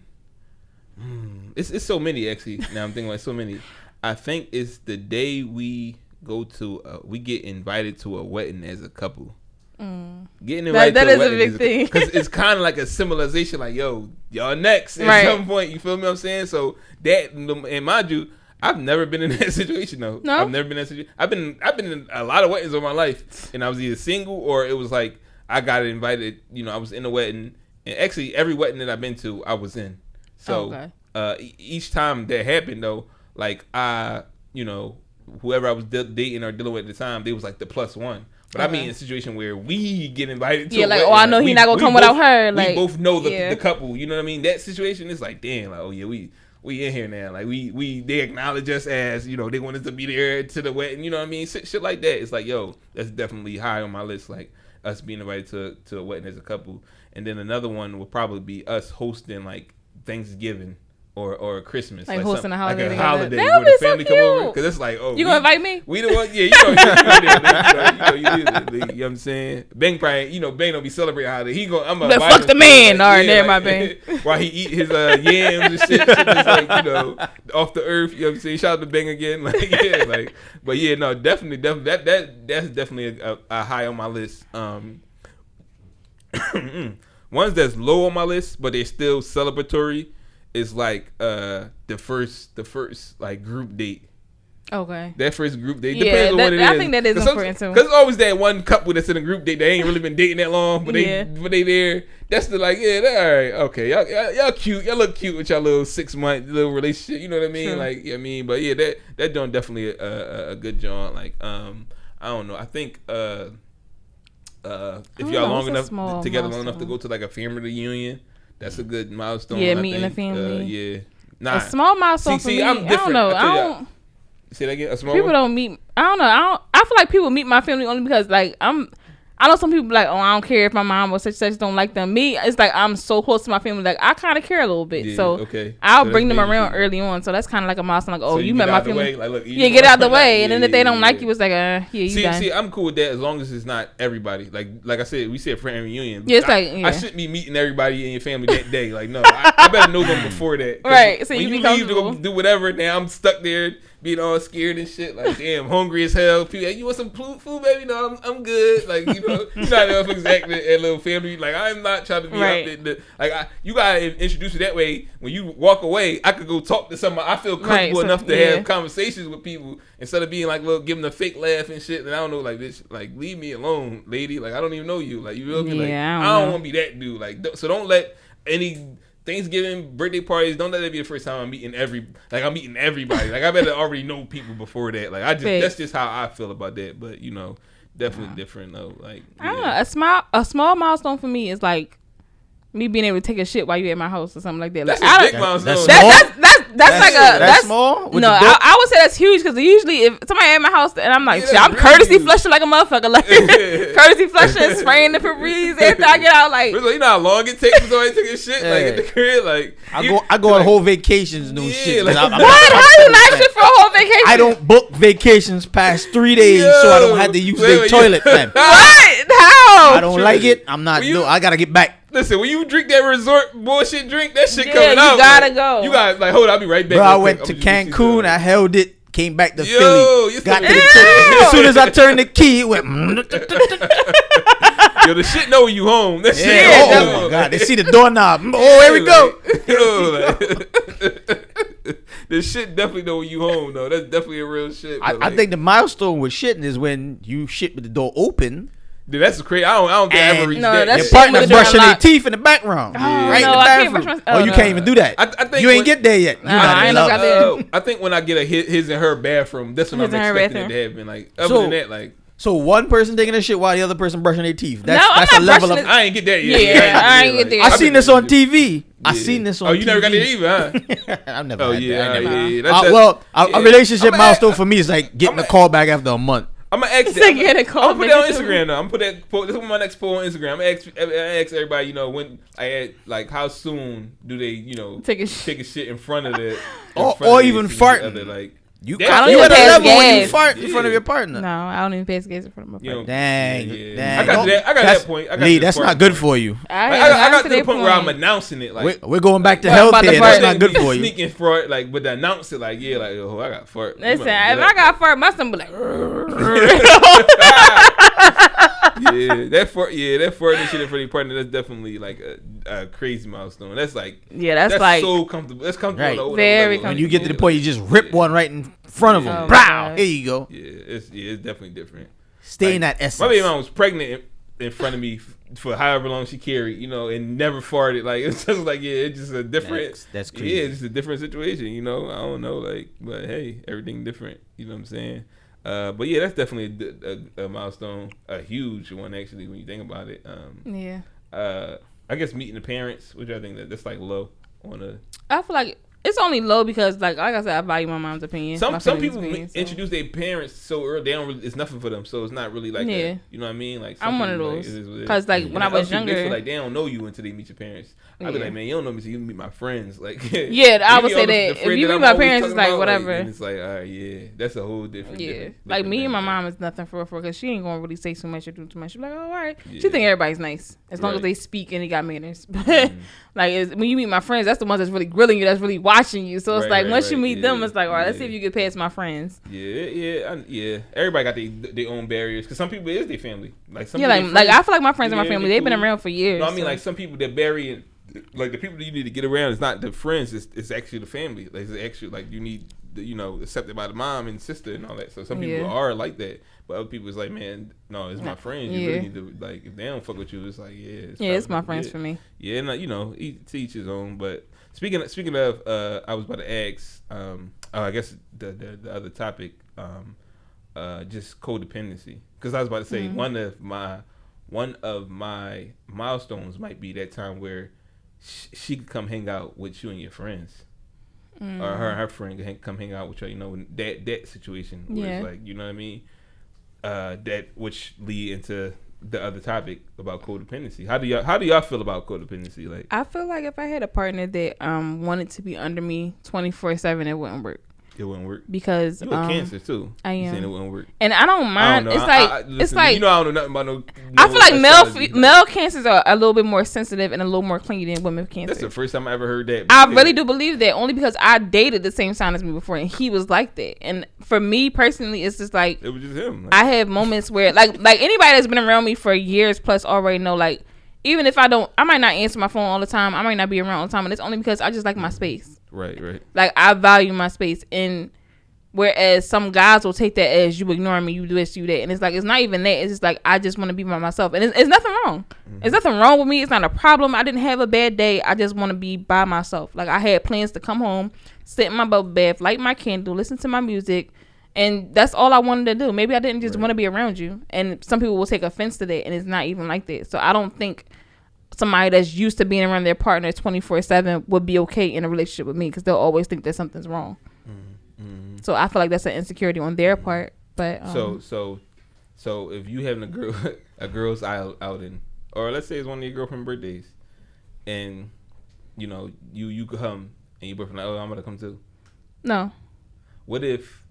it's so many actually. Now I'm thinking like so many. I think it's the day we get invited to a wedding as a couple. Getting invited to a wedding is a big thing because it's kind of like a symbolization, like y'all next at some point. You feel me? What I'm saying, so that, and mind you, I've never been in that situation though. No, I've never been in that situation. I've been in a lot of weddings over my life, and I was either single or it was like I got invited. I was in a wedding, and actually every wedding that I've been to, I was in. So each time that happened though, like whoever I was dating or dealing with at the time, they was like the plus one. But I mean, a situation where we get invited to a wedding, I know he's not gonna come without her. Like we both know the couple. You know what I mean? That situation is like, damn, like we in here now. Like they acknowledge us as, they want us to be there to the wedding. You know what I mean? Shit like that. It's like, yo, that's definitely high on my list. Like us being invited to a wedding as a couple. And then another one will probably be us hosting like Thanksgiving or Christmas, like hosting a holiday. Like a holiday where the family come over. Because it's like, you gonna invite me? We the one, yeah. You know what I'm saying? Bang probably, Bang don't be celebrating holiday. I'm gonna fuck the man. All right, there, my Bang. While he eat his yams and shit just like off the earth. You know what I'm saying? Shout out to Bang again. But yeah, no, definitely that's definitely a high on my list. Ones that's low on my list, but they're still celebratory. Is like the first like group date. Okay. That first group date. Yeah, Depends on what it is. I think that is important too. Because always that one couple that's in a group date, they ain't really been dating that long, but Yeah. they there. That's the like, yeah, all right, okay, y'all cute, y'all look cute with y'all little 6-month little relationship. You know what I mean? True. Like, I mean, but yeah, that joint definitely a good joint. Like, I don't know. I think if y'all long enough together long enough to go to like a family reunion, that's a good milestone. Yeah, I meeting think. a family. Yeah, nah. A small milestone for me. I'm different. I don't know. I don't. Say that again. A small People one? don't meet. I don't know. I feel like people meet my family only because like I know some people be like, oh, I don't care if my mom or such don't like them. Me, it's like I'm so close to my family, like I kind of care a little bit. Yeah, so okay. I'll So bring them that's around baby early on. So that's kind of like a milestone. Like, oh, So you met get my out the family. way, like, look, Yeah, get out the way. And then if they don't like you, it's like, you done. See, I'm cool with that as long as it's not everybody. Like I said, we said family reunion. Yeah, it's like, yeah. I shouldn't be meeting everybody in your family that day. Like, no, I better know them before that. Right, so when you you be leave to go comfortable. do whatever, now I'm stuck there being all scared and shit. Like, damn, hungry as hell. People, like, you want some food, baby? No, I'm good. Like, you know, you not exactly a little family. Like, I'm not trying to be Right. you gotta introduce it that way. When you walk away, I could go talk to somebody. I feel comfortable so, enough to yeah. have conversations with people instead of being like, look, giving them a fake laugh and shit. And I don't know, like, bitch, like, leave me alone, lady. Like, I don't even know you. Like, you feel me? Like, Yeah, I don't want to be that dude. Like, so don't let any Thanksgiving, birthday parties, don't let that be the first time I'm meeting everybody. Like, I better already know people before that. Like, that's just how I feel about that. But, you know, definitely different though. Like, I don't know. A small milestone for me is like me being able to take a shit while you at my house or something like that. Like, That's a big milestone. That's small. With No, the door? I would say that's huge because usually if somebody at my house and I'm like, Yeah, shit, that's I'm really courtesy huge. flushing like a motherfucker, like courtesy flushing, spraying the Febreze after I get out, like. You know how long it takes for somebody to take a shit? Like, at the crib? Like, I go on whole vacations and do shit. like- I'm What? How you not shit for a whole vacation? I don't book vacations past 3 days, so I don't have to use their toilet, fam. What? How? I don't like it. I'm not. I gotta get back. Listen, when you drink that resort bullshit drink, that shit Yeah, coming you out. gotta like, go. You got like, hold on, I'll be right back. Bro, I real quick. went to I'm just gonna Cancun. see I held it. Came back to Yo, Philly. you Got to said- the crib. As soon as I turned the key, it went. Yo, the shit know when you home. That shit. Yeah, know. oh my god! They see the doorknob. Oh, here we go. The shit definitely know when you home though. That's definitely a real shit. I like, think the milestone with shitting is when you shit with the door open. dude, that's crazy. I don't think I ever reached No, that. that's Your shit partner with the door brushing their unlocked. teeth in the background, Oh, right in no, the I can't bathroom. brush my- Oh, you no. can't even do that. I think you ain't get there yet. You Nah, not I in ain't love. got there. I think when I get a his and her bathroom, that's when His I'm and her expecting it bathroom. to happen. Like other So- than that, like So one person taking a shit while the other person brushing their teeth. That's, No, I'm that's not a level brushing of. I ain't get that yet. Yeah, I ain't get there. I seen this on TV. I seen this on TV. Oh, you never got there either, huh? I've never Oh had yeah, that. I never- yeah. That's- Well, yeah. a relationship I'ma milestone ask- for me is like getting I'ma- a call back after a month. I'm gonna ask It's that. like getting a call I'm gonna put that on back to Instagram though. I'm gonna put this is my next poll on Instagram. I'm gonna ask everybody, you know, when I had like how soon do they, you know, Take a shit. take a shit in front of the Or even farting. like You I don't you even at a pass level when you gas. fart in Yeah. front of your partner. No, I don't even pass gas in front of my you know, partner. Dang, yeah. dang. I got Don't- to that. I got that's- that point. I got Lee, to the that's part. not good for you. I got to the point where I'm announcing it. Like We're going back to What health about the care. fart? That's not good for you. Sneaking fart, like, but to announce it, like, yeah, like, oh, I got fart. Listen, if I got fart, my son be like, Yeah, that fart and shit in front of your partner. That's definitely like a crazy milestone. That's like, yeah, that's like, so comfortable. That's comfortable. Right. on a Very level. When you get to the point, you just rip one right in front of Oh them. my Brow. God. Here you go. Yeah, it's definitely different. Stay in Like, that essence. My baby mom was pregnant in front of me for however long she carried, you know, and never farted. Like it's just like it's just a different. That's crazy. Yeah, it's just a different situation, you know. I don't know, like, but hey, everything different. You know what I'm saying? But yeah, that's definitely a milestone, a huge one actually when you think about it. yeah. I guess meeting the parents, which I think that's like low on a. I feel like it's only low because, like I said, I value my mom's opinion. Some my some family's people opinion, so. introduce their parents so early, they don't really, it's nothing for them, so it's not really like Yeah. you know what I mean? Like some I'm one of people, like, those. it is what it is. 'Cause, like, And when I other was people, they younger- feel like they don't know you until they meet your parents. I'd be Yeah. like, man, you don't know me until you meet my friends. Like, Yeah, I would me say all the that. If friends you meet I'm my always parents, it's talking like, about, whatever. and it's like, all right, yeah, that's a whole different. Yeah, different like me thing. and my mom is nothing for because she ain't gonna really say too much or do too much. She's like, oh, all right. Yeah. She think everybody's nice as long as Right. they speak and they got manners. But like when you meet my friends, that's the ones that's really grilling you, that's really watching you. So it's Right, like once right, you meet them, yeah, it's like, all right, let's see yeah. if you get past my friends. Yeah. Everybody got their own barriers because some people it is their family. Like some Yeah, people like their I feel like my friends and my yeah, family, they they've been cool. around for years. No, I mean so. like some people that bury like the people that you need to get around is not the friends. It's actually the family. Like it's actually like you need accepted by the mom and sister and all that. So some people are like that, but other people is like, man, no, it's my friends. You really need to, like, if they don't fuck with you, it's like, it's my friends for me. Yeah, and to each his own. But speaking of, I was about to ask, I guess the other topic, just codependency, because I was about to say one of my milestones might be that time where she could come hang out with you and your friends. Or her friend can come hang out with you, that situation where it's like, you know what I mean? That which lead into the other topic about codependency. How do y'all feel about codependency? Like, I feel like if I had a partner that wanted to be under me 24/7, it wouldn't work. It wouldn't work because you have cancer too. I am. You saying it wouldn't work, and I don't mind. It's like it's like I don't know nothing about no I feel like male cancers are a little bit more sensitive and a little more clingy than women cancer. That's the first time I ever heard that. I really do believe that, only because I dated the same sign as me before, and he was like that. And for me personally, it's just like it was just him. I have moments where like anybody that's been around me for years plus already know, like, even if I might not answer my phone all the time. I might not be around all the time, and it's only because I just like my space. Right. Like, I value my space, and whereas some guys will take that as you ignoring me, you do this, you that, and it's like, it's not even that. It's just like, I just want to be by myself, and it's nothing wrong. There's nothing wrong with me. It's not a problem. I didn't have a bad day. I just want to be by myself. Like, I had plans to come home, sit in my bubble bath, light my candle, listen to my music, and that's all I wanted to do. Maybe I didn't just want to be around you, and some people will take offense to that, and it's not even like that. So I don't think somebody that's used to being around their partner 24/7 would be okay in a relationship with me, because they'll always think that something's wrong. So I feel like that's an insecurity on their part. But so if you having a girl's outing, or let's say it's one of your girlfriend birthdays, and you come and your boyfriend like, oh, I'm gonna come too. No. What if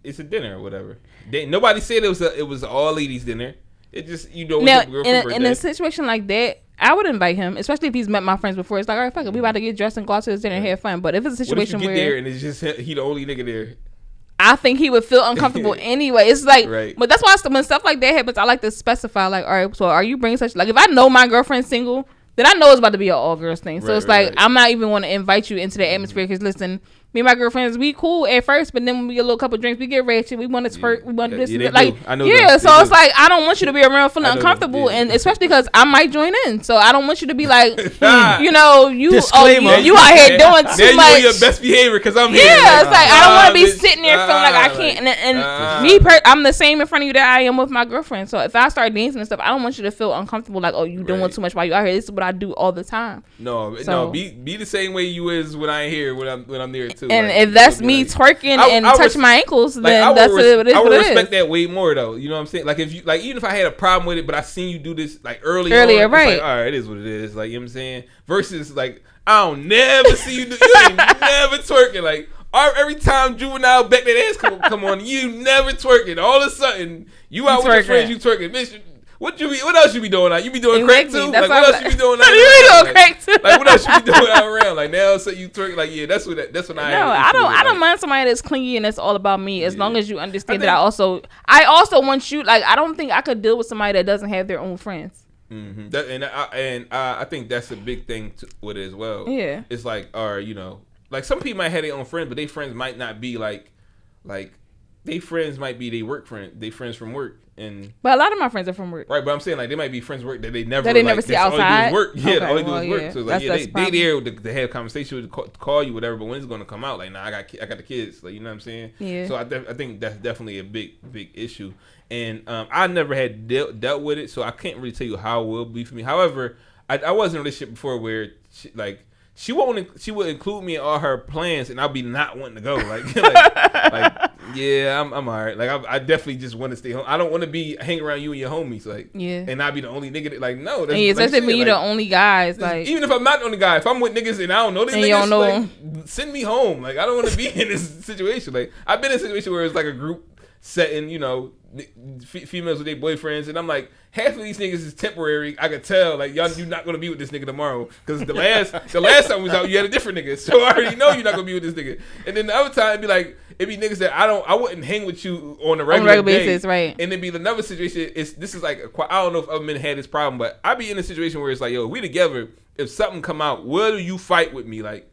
it's a dinner or whatever? Nobody said it was all ladies dinner. It just now, in a situation like that, I would invite him, especially if he's met my friends before. It's like, all right, fuck it, we about to get dressed and go out to this dinner and have fun. But if it's a situation what if you get where there and it's just he the only nigga there, I think he would feel uncomfortable anyway. It's like, right. But that's why when stuff like that happens, I like to specify, like, all right, so are you bringing such, like, if I know my girlfriend's single, then I know it's about to be an all girls thing. So it's like, I'm not even want to invite you into the atmosphere, because listen, me and my girlfriends, we cool at first, but then when we get a little couple drinks, we get ratchet, we want to twerk, we want to do this, like, I know so it's like, I don't want you to be around feeling uncomfortable, and especially because I might join in, so I don't want you to be like, you out here doing too much. You your best behavior because I'm here. Yeah, it's like, I don't want to be sitting there feeling like I can't, and I'm the same in front of you that I am with my girlfriend. So if I start dancing and stuff, I don't want you to feel uncomfortable, like, oh, you doing too much while you out here. This is what I do all the time. No, be the same way you is when I ain't here, when I'm there too. And if that's me twerking and touching my ankles, then that's what it is. I would respect that way more though. You know what I'm saying? Like, if you, like, even if I had a problem with it, but I seen you do this like earlier, right? It's like, all right, it is what it is. Like, you know what I'm saying? Versus like, I don't never see you ain't never twerking. Like, every time Juvenile back that ass come on, you never twerking. All of a sudden, you out with your friends, you twerking, bitch. What else you be doing? Like, you be doing crack too? Like, what else you be doing? Like, what else you be doing out around? Like, now so you twerk, like, yeah, that's what I. No, I don't mind somebody that's clingy and that's all about me, as long as you understand that I also want you. Like, I don't think I could deal with somebody that doesn't have their own friends. Mm-hmm. I think that's a big thing with it as well. Yeah, it's like, like some people might have their own friends, but their friends might not be like they friends might be they work friend, they friends from work. But a lot of my friends are from work. Right, but I'm saying, like, they might be friends work that they never see outside. All they do is work. Yeah, okay, all they do is work. So it's like, they there to have conversation with, call you, whatever. But when it's going to come out, like, nah, I got the kids. Like, you know what I'm saying? Yeah. So I think that's definitely a big issue. And I never had dealt with it, so I can't really tell you how it will be for me. However, I was in a relationship before where she would include me in all her plans, and I'll be not wanting to go. Like yeah, I'm all right. Like, I definitely just want to stay home. I don't want to be hanging around you and your homies, like, yeah, and not be the only nigga that, like, no. That's, especially when you're the only guys, like, even if I'm not the only guy, if I'm with niggas and I don't know these niggas, like, send me home. Like, I don't want to be in this situation. Like, I've been in a situation where it's like a group setting, females with their boyfriends, and I'm like, half of these niggas is temporary. I could tell, like, you're not gonna be with this nigga tomorrow, because the last time we was out, you had a different nigga, so I already know you're not gonna be with this nigga. And then the other time, it'd be niggas that I wouldn't hang with you on a regular basis, right? And it'd be another situation. This is like, I don't know if other men had this problem, but I'd be in a situation where it's like, yo, we together. If something come out, will you fight with me? Like,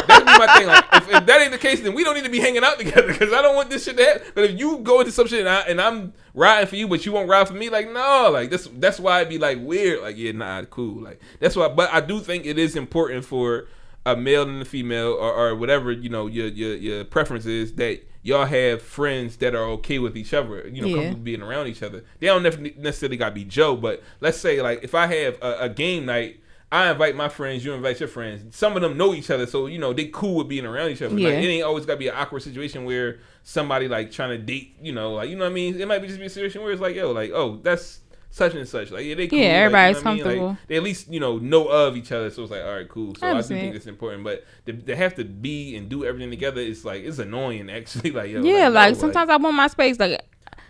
that my thing. Like, if that ain't the case, then we don't need to be hanging out together because I don't want this shit to happen. But if you go into some shit and I'm riding for you, but you won't ride for me, like, no, like that's why it'd be like weird. Like, yeah, nah, cool. Like, that's why. But I do think it is important for a male and a female or whatever, you know, your preference is, that y'all have friends that are okay with each other, you know, comfortable being around each other. They don't necessarily got to be Joe, but let's say, like, if I have a game night, I invite my friends, you invite your friends. Some of them know each other, so, you know, they cool with being around each other. Yeah. Like, it ain't always got to be an awkward situation where somebody, like, trying to date, you know, like, you know what I mean? It might just be a situation where it's like, yo, like, oh, that's such and such. Like, yeah, they cool. Yeah, everybody's like, you know comfortable. Like, they at least, you know of each other, so it's like, all right, cool. So I do think it's important, but they have to be and do everything together. It's like, it's annoying, actually. Like, yo, yeah, like, no, sometimes I want my space, like,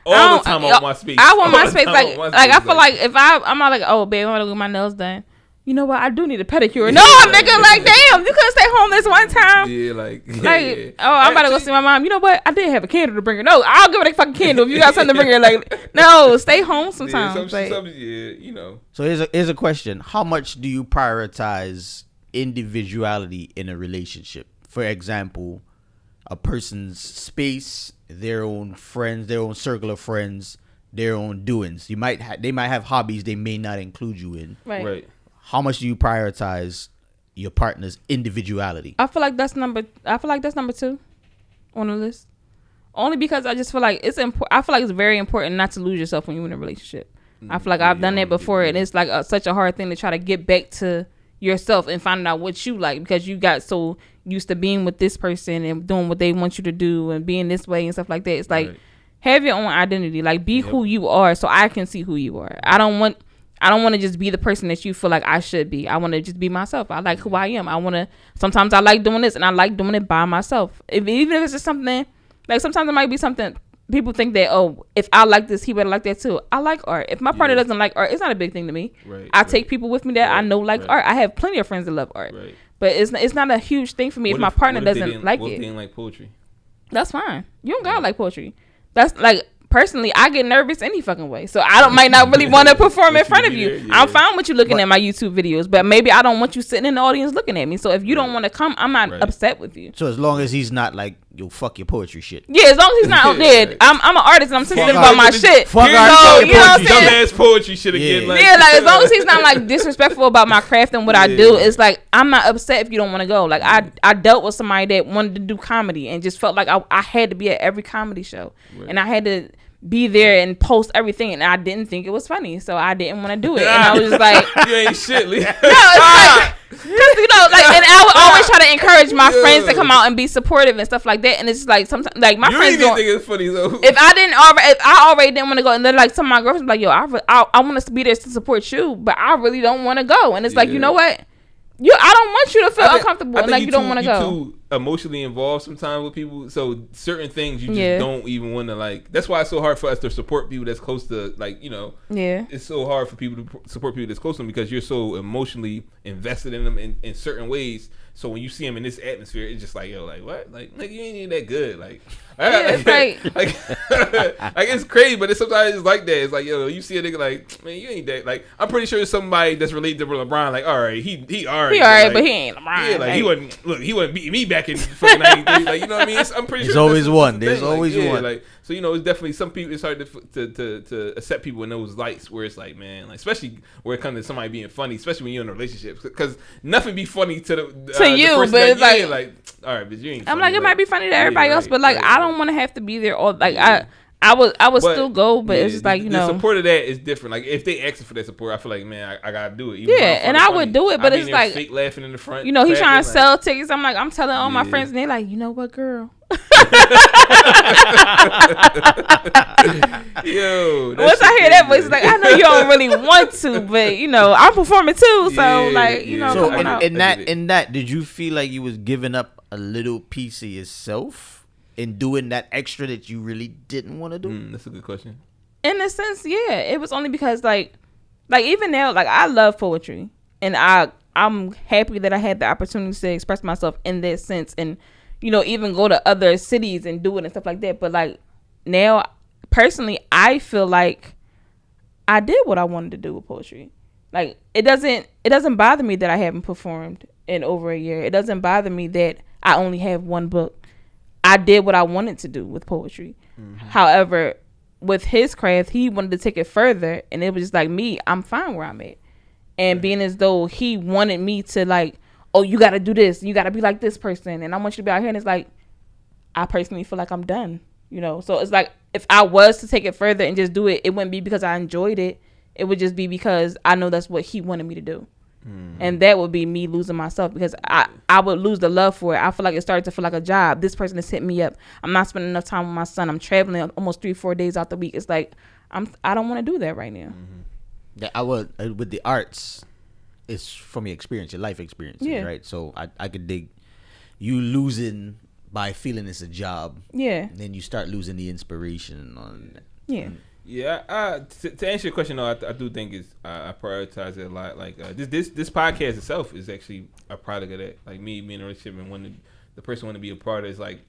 all the time I want my space. I want my space, like I feel like if I'm not like, oh, babe, I want to get my nails done. You know what? I do need a pedicure. No, nigga, like, damn, you couldn't stay home this one time. Yeah, like, oh, I'm about to go see my mom. You know what? I did have a candle to bring her. No, I'll give her a fucking candle if you got something to bring her. Like, no, stay home sometimes. Yeah, you know. So here's a question: how much do you prioritize individuality in a relationship? For example, a person's space, their own friends, their own circle of friends, their own doings. They might have hobbies they may not include you in. Right. How much do you prioritize your partner's individuality? I feel like that's number 2 on the list. Only because I just feel like it's important. I feel like it's very important not to lose yourself when you're in a relationship. I feel like I've done that before, and it's like such a hard thing to try to get back to yourself and finding out what you like, because you got so used to being with this person and doing what they want you to do and being this way and stuff like that. It's like, have your own identity, like be who you are, so I can see who you are. I don't want to just be the person that you feel like I should be. I want to just be myself. I like who I am. Sometimes I like doing this and I like doing it by myself. Even if it's just something, like sometimes it might be something people think that, oh, if I like this, he better like that too. I like art. If my partner doesn't like art, it's not a big thing to me. I take people with me that I know like art. I have plenty of friends that love art. But it's not a huge thing for me if my partner doesn't like it. What if they didn't like poetry? That's fine. You don't gotta like poetry. That's like, personally, I get nervous any fucking way, so I might not really want to perform in front of you. I'm fine with you looking at my YouTube videos, but maybe I don't want you sitting in the audience looking at me. So if you don't want to come, I'm not upset with you. So as long as he's not like, yo, fuck your poetry shit. Yeah, as long as he's not dead. I'm an artist and I'm sensitive about my shit. Fuck you know what I'm saying? Dumbass poetry shit again. Like, like as long as he's not like disrespectful about my craft and what I do, it's like I'm not upset if you don't want to go. Like I dealt with somebody that wanted to do comedy and just felt like I had to be at every comedy show, and I had to be there and post everything, and I didn't think it was funny, so I didn't want to do it. And I was just like, you ain't shit, Lee. No, it's like, cause, you know, like, and I would always try to encourage my friends to come out and be supportive and stuff like that. And it's like sometimes, like my friends don't think it's funny though. If I already didn't want to go, and then like some of my girlfriends like, yo, I want us to be there to support you, but I really don't want to go. And it's like, you know what? I don't want you to feel uncomfortable and like you don't want to go. Too emotionally involved sometimes with people, so certain things you just don't even want to like. That's why it's so hard for us to support people that's close to, like, you know. Yeah. It's so hard for people to support people that's close to them because you're so emotionally invested in them in certain ways. So when you see them in this atmosphere, it's just like, yo, like what? Like you ain't even that good. Like, it's like it's crazy, but it's sometimes it's like that. It's like, yo, you see a nigga like, man, you ain't that. Like, I'm pretty sure it's somebody that's related to LeBron. Like, all right, he alright. He alright, but he ain't LeBron. Yeah, like he wasn't beating me back in fucking '93. Like, you know what I mean? I'm pretty sure there's always one. There's always one. Like, so, you know, it's definitely some people. It's hard to accept people in those lights where it's like, man, like, especially where it comes to somebody being funny, especially when you're in a relationship, because nothing be funny to you, but it's like, all right, but you ain't. I'm like, it might be funny to everybody else, but like, I don't want to have to be there all. Like, I would still go, but it's just like, you know, the support of that is different. Like, if they asking for that support, I feel like, man, I gotta do it. Even and I would do it, but it's like fake laughing in the front. You know, he's trying to sell tickets. I'm telling all my friends, and they're like, you know what, girl. Yo, once I hear that voice, it's like, I know you don't really want to, but you know, I'm performing too, so like, you know. So in that, did you feel like you was giving up a little piece of yourself in doing that extra that you really didn't want to do? That's a good question. In a sense, yeah. It was only because like even now, like, I love poetry, and I'm happy that I had the opportunity to express myself in that sense, and you know, even go to other cities and do it and stuff like that. But like now, personally, I feel like I did what I wanted to do with poetry. Like, it doesn't bother me that I haven't performed in over a year. It doesn't bother me that I only have one book. I did what I wanted to do with poetry. However, with his craft, he wanted to take it further, and it was just like me. I'm fine where I'm at, and being as though he wanted me to like, oh, you got to do this, you got to be like this person, and I want you to be out here. And it's like, I personally feel like I'm done, you know. So it's like if I was to take it further and just do it, it wouldn't be because I enjoyed it. It would just be because I know that's what he wanted me to do. And that would be me losing myself because I would lose the love for it. I feel like it started to feel like a job. This person has hit me up. I'm not spending enough time with my son. I'm traveling almost 3-4 days out the week. It's like I don't want to do that right now. Yeah, I would with the arts. It's from your experience, your life experience, right? So I could dig you losing by feeling it's a job. Yeah. And then you start losing the inspiration on that. Yeah. Yeah, to answer your question, though, I do think I prioritize it a lot. Like this podcast itself is actually a product of that. Like me in a relationship and when the person want to be a part of it is like,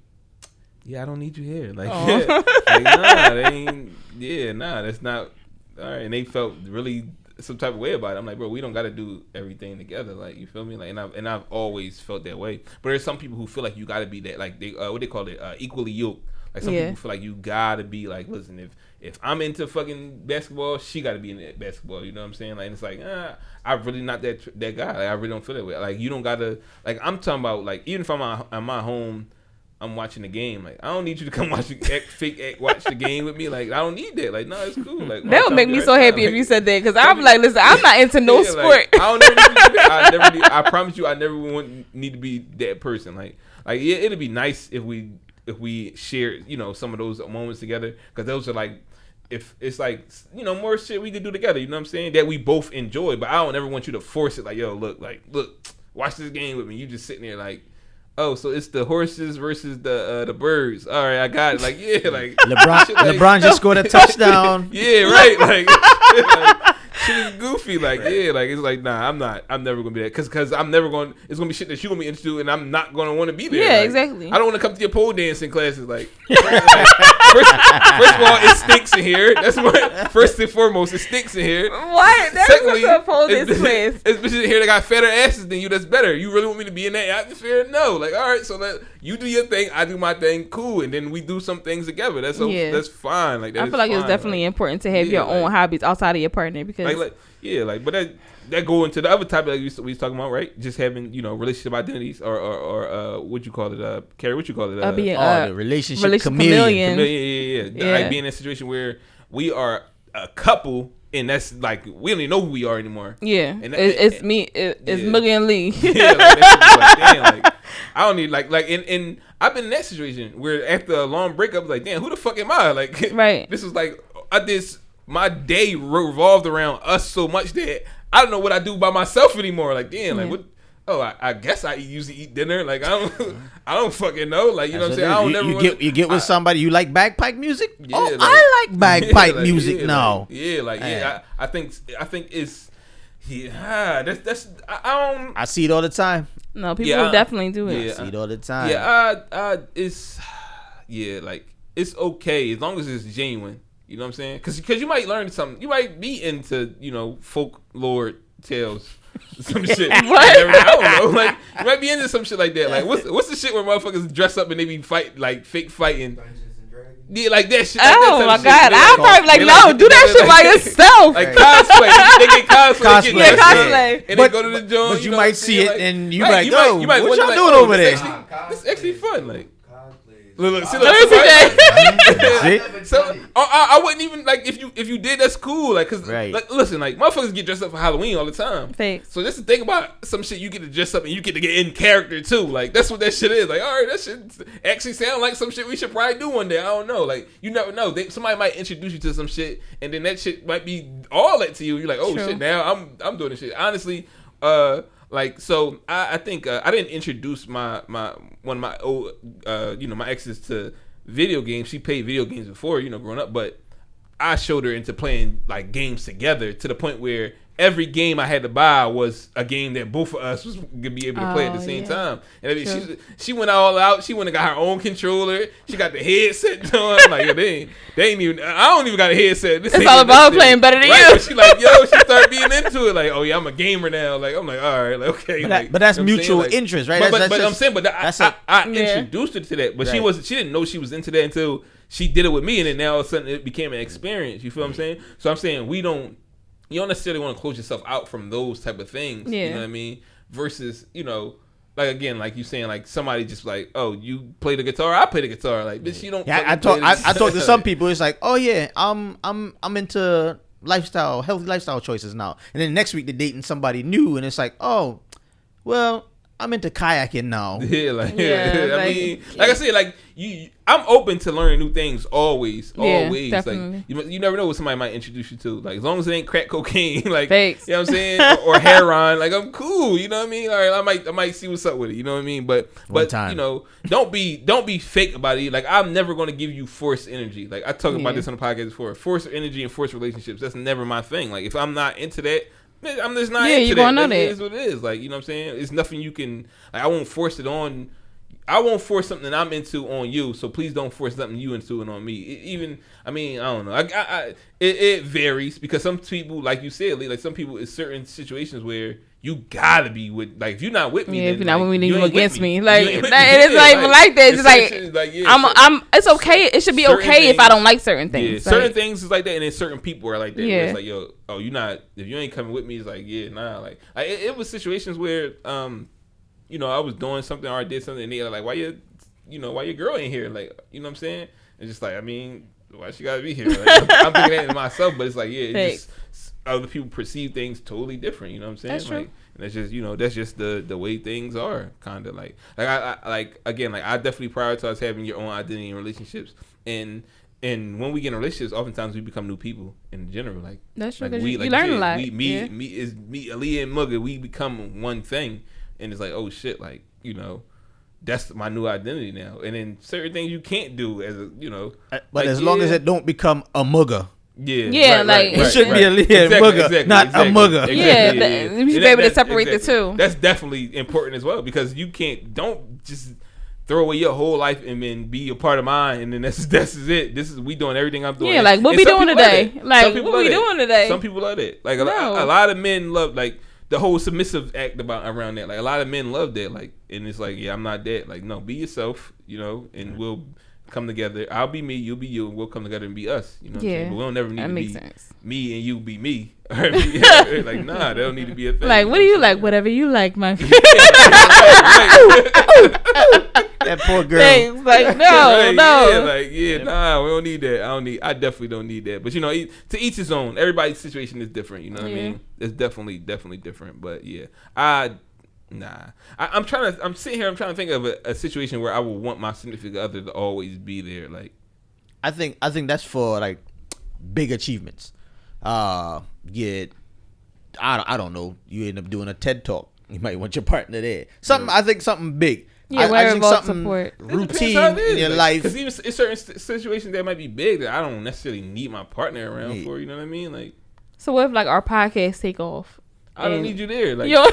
yeah, I don't need you here. Like, like nah, they ain't. Yeah, nah, that's not. All right, and they felt really some type of way about it. I'm like, bro, we don't got to do everything together. Like, you feel me? Like, and I've always felt that way. But there's some people who feel like you got to be that. Like they what they call it, equally yoked. Like some people feel like you gotta be like, listen, if I'm into fucking basketball, she gotta be in that basketball. You know what I'm saying? Like, and it's like, I'm really not that guy. Like, I really don't feel that way. Like, you don't gotta. Like, I'm talking about like even if I'm at my home, I'm watching the game. Like, I don't need you to come watch the game with me. Like, I don't need that. Like, no, it's cool. Like, that would make me so happy if you said that because I'm like, listen, I'm not into no sport. Like, I don't ever need I promise you, I never need to be that person. Like yeah, it'd be nice if we share, you know, some of those moments together, because those are like, if it's like, you know, more shit we could do together, you know what I'm saying, that we both enjoy. But I don't ever want you to force it, like, yo, look, watch this game with me. You just sitting there like, oh, so it's the horses versus the birds. All right, I got it. Like, yeah, like LeBron just scored a touchdown. Yeah, right. Like shit is goofy. Like, yeah, like it's like, nah, I'm never gonna be that, because I'm never going. It's gonna be shit that you gonna be into, and I'm not gonna want to be there. Yeah, like, exactly. I don't want to come to your pole dancing classes. Like, first of all, it stinks in here. That's what. First and foremost, it stinks in here. What? Secondly, a pole dance class. It's bitches in here that got fatter asses than you. That's better. You really want me to be in that atmosphere? No. Like, all right, so let you do your thing, I do my thing, cool, and then we do some things together. That's fine. Like, that I feel like it's definitely important to have your own hobbies outside of your partner, because but that go into the other topic like we was talking about, right? Just having, you know, relationship identities or what you call it, Kerry, what you call it? Being the relationship chameleon. Yeah. Like being in a situation where we are a couple, and that's like we don't even know who we are anymore. Yeah, and it's Million Lee. Yeah, like, like, damn, like I don't need like and I've been in that situation where after a long breakup, like, damn, who the fuck am I? Like, right? This was like my day revolved around us so much that I don't know what I do by myself anymore. Like, damn, like what? Oh, I guess I usually eat dinner. Like, I don't fucking know. Like, you know what I'm saying? I don't you get with somebody, you like bagpipe music? Yeah, oh, like, I like bagpipe music now. I think it's that's I don't. I see it all the time. No, people definitely do it. I see it all the time. It's like it's okay as long as it's genuine. You know what I'm saying? Because you might learn something. You might be into, you know, folklore tales, some shit. What? I don't know. Like, you might be into some shit like that. Like, what's the shit where motherfuckers dress up and they be fake fighting? Yeah, like that shit. Like oh my god, I'm probably like, no, do that shit by yourself. Like cosplay, they get cosplay. Yeah, cosplay. And they go to the joint. But you might see it and you like, yo, what y'all doing over there? This actually fun, like. Look, see, so I wouldn't even, like, if you did, that's cool, like, cause like, listen, like, motherfuckers get dressed up for Halloween all the time. Thanks. So that's the thing about some shit, you get to dress up and you get to get in character too. Like, that's what that shit is. Like, all right, that shit actually sound like some shit we should probably do one day. I don't know. Like, you never know. Somebody might introduce you to some shit, and then that shit might be all that to you. You're like, oh shit, now I'm doing this shit. Honestly, like, so I think I didn't introduce my one of my old my exes to video games. She played video games before, you know, growing up, but I showed her into playing like games together to the point where every game I had to buy was a game that both of us was gonna be able to play at the same time. And I mean, she went all out. She went and got her own controller. She got the headset on. I'm like, yo, they ain't even. I don't even got a headset. It's all about playing better than you. But she like, yo, she started being into it. Like, oh yeah, I'm a gamer now. Like, I'm like, all right, like, okay. But that's mutual interest, right? But I'm saying, I introduced her to that. But she didn't know she was into that until she did it with me, and then now all of a sudden it became an experience. You feel what I'm saying? So I'm saying you don't necessarily want to close yourself out from those type of things. Yeah. You know what I mean? Versus, like again, like you saying, like somebody just like, oh, you play the guitar, I play the guitar. Like, bitch, you don't. Yeah, I talk to some people. It's like, oh yeah, I'm into healthy lifestyle choices now. And then next week they're dating somebody new, and it's like, oh, well, I'm into kayaking now. Yeah, I mean, like I said, like I'm open to learning new things always. Definitely. Like you never know what somebody might introduce you to. Like as long as it ain't crack cocaine, like Thanks. you know what I'm saying, or heroin, like I'm cool. You know what I mean? All right, I might see what's up with it. You know what I mean? But don't be fake about it. Like I'm never gonna give you forced energy. Like I talked about this on the podcast before. Forced energy and forced relationships. That's never my thing. Like if I'm not into that, I'm just not into that. It is what it is. Like, you know what I'm saying? It's nothing you can, like, I won't force it on. I won't force something that I'm into on you. So please don't force something you into it on me. I don't know. It varies because some people, like you said, like some people, it's certain situations where you gotta be with, like, if you're not with me, if you're then, not like, with me, then you against me. You Like, ain't with it's me. like that. It's like, it's okay. It should be okay if I don't like certain things. Yeah, certain things is like that, and then certain people are like that. Where it's like, yo, if you ain't coming with me, it's like, like it was situations where, I was doing something or I did something, and they were like, why your girl ain't here? Like, you know what I'm saying? It's just like, I mean, why she gotta be here? Like, I'm thinking that in myself, but it's like, just other people perceive things totally different. You know what I'm saying? That's true. Like, and that's just the way things are, kind of like I definitely prioritize having your own identity in relationships, and when we get in relationships, oftentimes we become new people in general. Like, that's true. Like you learn a lot. Me, Aliyah and Mugga, we become one thing, and it's like, oh shit, like, that's my new identity now. And then certain things you can't do as a, but like, as long as it don't become a Mugga. Yeah, it should be a Mugga, not a Mugga. You should be able to separate the two. That's definitely important as well, because don't just throw away your whole life and then be a part of mine, and then this is it. We doing everything I'm doing. Yeah, like what we doing today? Like what we doing today? Some people love it. Like a lot of men love like the whole submissive act around that. Like a lot of men love that. Like, and it's like, yeah, I'm not that. Like, no, be yourself, and we'll come together. I'll be me, you'll be you, and we'll come together and be us. You know what I'm saying? But we don't never need to be me and you be me. Like, nah, that don't need to be a thing. Like, what do you like? Whatever you like, my friend. That poor girl. Thanks. Like, no. Nah, we don't need that. I definitely don't need that. But to each his own. Everybody's situation is different. You know what I mean? It's definitely different. But yeah, I'm sitting here. I'm trying to think of a situation where I would want my significant other to always be there. Like, I think that's for like big achievements. I don't know. You end up doing a TED talk. You might want your partner there. I think something big. Yeah, I think something support. Routine in your life. Because even in certain situations that might be big that I don't necessarily need my partner around for. You know what I mean? Like, so what if like our podcast take off? I don't need you there. Like, you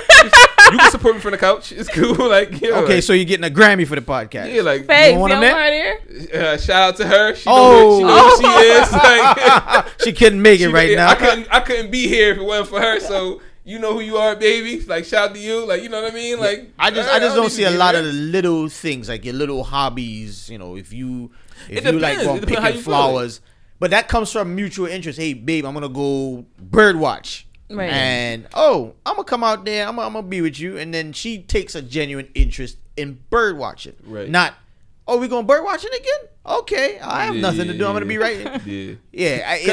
can support me from the couch. It's cool. Like, okay, so you're getting a Grammy for the podcast. Yeah, like, Thanks, you want them there? Shout out to her. She knows who she is. Like, she couldn't make it right now. I couldn't be here if it wasn't for her. So you know who you are, baby. Like, shout out to you. Like, you know what I mean? Like, I just don't see a lot of the little things, like your little hobbies. If you like going picking flowers, but that comes from mutual interest. Hey, babe, I'm gonna go bird watch. Right. And I'm gonna come out there. I'm gonna be with you, and then she takes a genuine interest in bird watching. Right. Not, we going bird watching again? Okay, I have nothing to do. I'm gonna be right.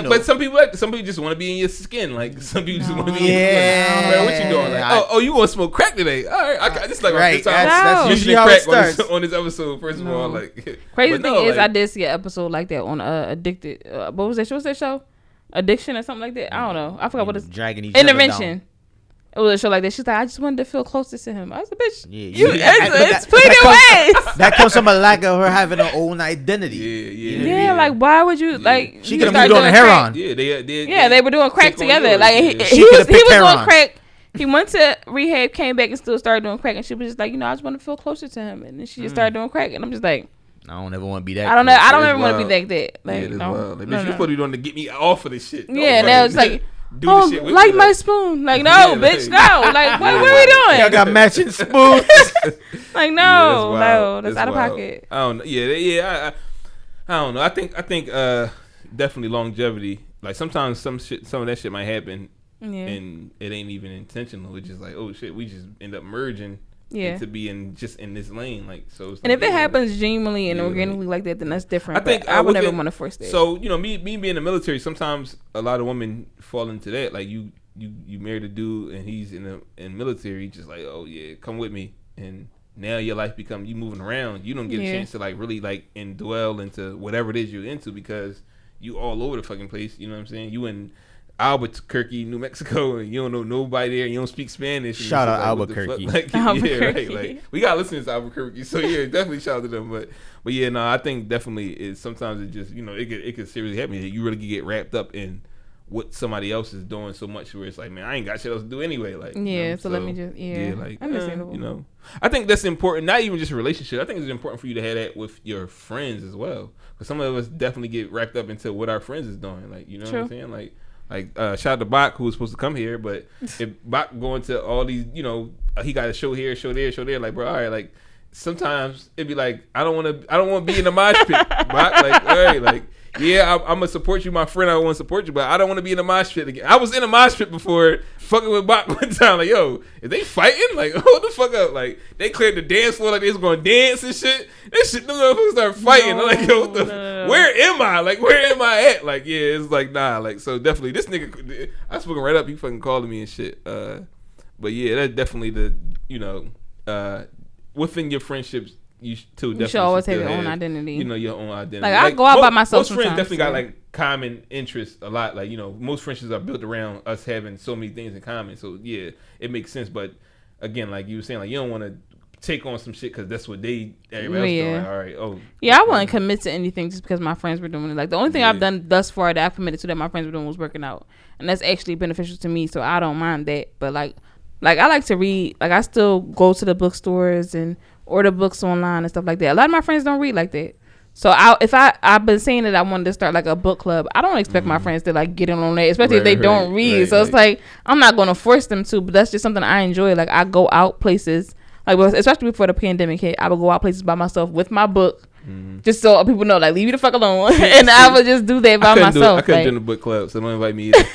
But some people just want to be in your skin. Like some people just want to be. Yeah. What you doing? Like, you want to smoke crack today? All right. I got this. Like right. That's usually how it starts on this episode. First of all, like crazy thing is, I did see an episode like that on Addicted. What was that? What was that show? Addiction or something like that. I don't know. I forgot what it's. Dragging each Intervention. It was a show like that. She's like, I just wanted to feel closer to him. I was like, bitch, Yeah, it's plenty of ways. That comes from a lack of her having her own identity. Yeah, like why would you like? She could have moved on to heroin. They were doing crack together. Like he was doing crack. He went to rehab, came back, and still started doing crack. And she was just like, I just want to feel closer to him. And then she just started doing crack. And I'm just like, I don't ever want to be that. I don't know. I don't ever want to be like that. Like, no. Like, bitch, you supposed to be doing to get me off of this shit. Yeah, now it's like. Like my spoon. Like, no, bitch, no. Like, what are we doing? Y'all got matching spoons. Like, no, that's out of pocket. I don't know. Yeah. I don't know. I think definitely longevity. Like sometimes some of that shit might happen, and it ain't even intentional. It's just like, oh shit, we just end up merging. To be in this lane, like so. It's like, and if it happens genuinely and organically like that, then that's different. I think I would never want to force that. So me being in the military, sometimes a lot of women fall into that. Like you married a dude and he's in military, just like, oh yeah, come with me, and now your life become you moving around. You don't get a chance to like really like dwell into whatever it is you're into because you all over the fucking place. You know what I'm saying? You in Albuquerque, New Mexico, and you don't know nobody there, and you don't speak Spanish. Shout out like, Albuquerque. Like, Albuquerque. Yeah, right. Like we got listeners to Albuquerque, so yeah, definitely shout out to them. But yeah, no, I think definitely is sometimes it just it could seriously happen. You really get wrapped up in what somebody else is doing so much where it's like, man, I ain't got shit else to do anyway. Like so let me just like understandable. I think that's important. Not even just a relationship. I think it's important for you to have that with your friends as well, because some of us definitely get wrapped up into what our friends is doing. Like what I'm saying, like. Shout out to Bach, who was supposed to come here, but if Bach going to all these, he got a show here, show there, like, bro, all right, like, sometimes it'd be like, I don't want to be in the mosh pit, Bach, like, all right, like, yeah, I'm gonna support you, my friend, I want to support you, but I don't want to be in the mosh pit again. I was in a mosh pit before, fucking with Bach one time, like, yo, is they fighting? Like, hold the fuck up, like, they cleared the dance floor like they was going to dance and shit. That shit, them motherfuckers start fighting. I'm like, yo, where am I? Like, where am I at? Like, yeah, it's like, nah, like, so definitely, this nigga, I spoke right up, he fucking calling me and shit. But yeah, that's definitely within your friendships, you should always have your own identity. Your own identity. Like I go out by myself. Most friends definitely got like common interests a lot. Like most friendships are built around us having so many things in common. So yeah, it makes sense. But again, like you were saying, like you don't want to take on some shit because that's what everybody else doing. Like, all right, I wouldn't commit to anything just because my friends were doing it. Like the only thing I've done thus far that I've committed to that my friends were doing was working out, and that's actually beneficial to me. So I don't mind that. But like I like to read. Like I still go to the bookstores and order books online and stuff like that. A lot of my friends don't read like that. So I've been saying that I wanted to start like a book club. I don't expect my friends to like get in on that, especially if they don't read. So it's like I'm not going to force them to, but that's just something I enjoy. Like I go out places, like especially before the pandemic hit, I would go out places by myself with my book, just so people know, like leave me the fuck alone, and I would just do that by myself. I couldn't do the book club, so don't invite me either.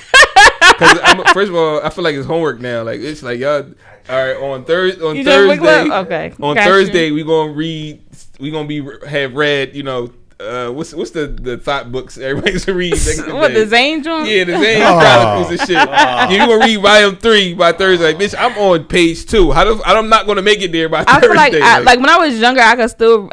Because first of all, I feel like it's homework now. Like it's like y'all. All right, on Thursday. Okay. On Thursday, we gonna read. We gonna have read. What's the thought books everybody's gonna read? What, the Zane joint? Yeah, the Zane Chronicles and shit. Yeah, you gonna read volume 3 by Thursday? Like, bitch, I'm on page 2. I'm not gonna make it there by Thursday. I feel like when I was younger, I could still.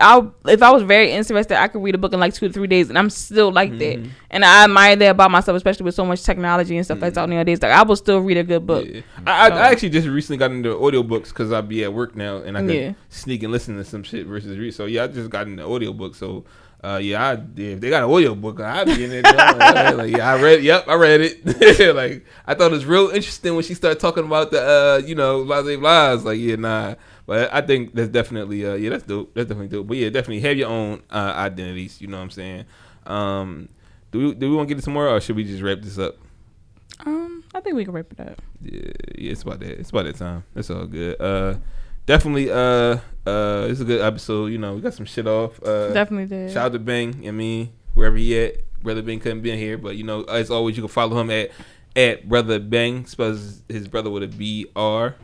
If I was very interested, I could read a book in like 2 to 3 days, and I'm still like that. And I admire that about myself, especially with so much technology and stuff that's out nowadays. Like I will still read a good book. Yeah. I actually just recently got into audiobooks because I'll be at work now, and I can sneak and listen to some shit versus read. So yeah, I just got into audiobooks. So. If they got an audio book, I'd be in there. I read. Yep, I read it. Like I thought it was real interesting when she started talking about the blah. Like yeah, nah. But I think that's definitely that's dope. That's definitely dope. But yeah, definitely have your own identities. You know what I'm saying? Do we want to get into more, or should we just wrap this up? I think we can wrap it up. Yeah, it's about that. It's about that time. That's all good. Definitely, it's a good episode. We got some shit off. Definitely did. Shout out to Bang. Wherever he at. Brother Bang couldn't be in here, but as always, you can follow him at Brother Bang. Spells his brother with a BR,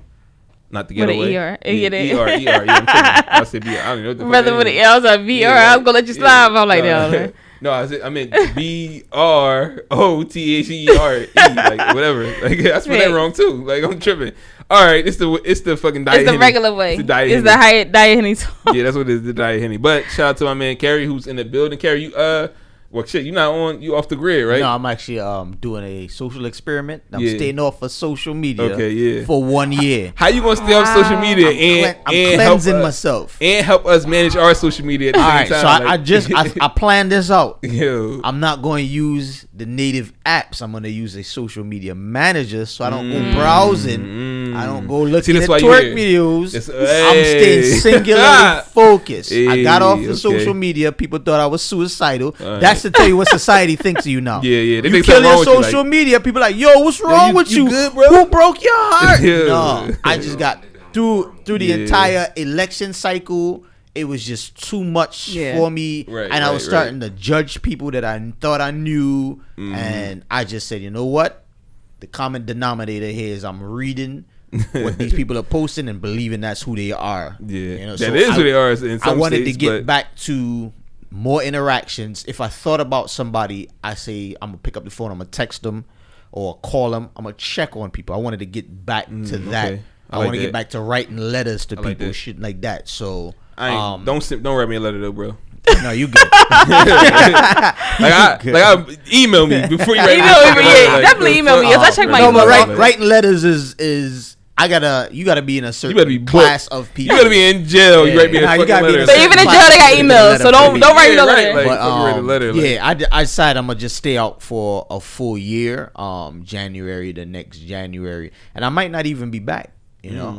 not the getaway. With an ER. ER. Yeah, I said BR. I don't know what the fuck brother with an L. I was like VR. I was gonna let you slide. I'm like that. No, I meant BROTHERE. Like whatever. Like I spelled that wrong too. Like I'm tripping. All right, it's the fucking diet. It's the regular way. It's the diet Henny. Yeah, that's what it is. The diet Henny. But shout out to my man Kerry, who's in the building. Kerry, you Well, shit, you not on. You off the grid, right? No, I'm actually doing a social experiment. I'm Yeah. staying off of social media. Okay, yeah. For 1 year. How you gonna stay off social media I'm and cleansing help myself. and help us manage our social media at the All same right, time? so I planned this out. Yo. I'm not going to use the native apps. I'm going to use a social media manager, so I don't go browsing. I don't go looking at twerk videos. I'm staying singularly focused. I got off the social media. People thought I was suicidal. That's to tell you what society thinks of you now. Yeah. They You think kill something wrong your with you, social like- media. People like, yo, what's wrong with you? good, bro? Who broke your heart? Yeah. No, I just got through the Yeah. entire election cycle. It was just too much for me, Right, and I was right, starting to judge people that I thought I knew, and I just said, you know what? The common denominator here is I'm reading what these people are posting and believing that's who they are. Yeah, you know, that is who they are. In some I wanted states, to get but- back to more interactions. If I thought about somebody, I say I'm gonna pick up the phone, I'm gonna text them or call them. I'm gonna check on people. I wanted to get back to that. okay. I like want to that. get back to writing letters to like people, that. shit like that. So don't write me a letter though, bro. no, you good. Email me before you write me. Email me, yeah, Like, definitely email me. Yes, I check my no, email. but writing letters is you gotta be in a certain You better be class of people. You gotta be in jail. You Yeah, write me a nah, you fucking gotta be in letter. a But certain even in jail, they got emails, so don't write me no Yeah, letter. right, like, But, fucking write a letter. Like, yeah, I decided I'm gonna just stay out for a full year, January the next January, and I might not even be back. You know, I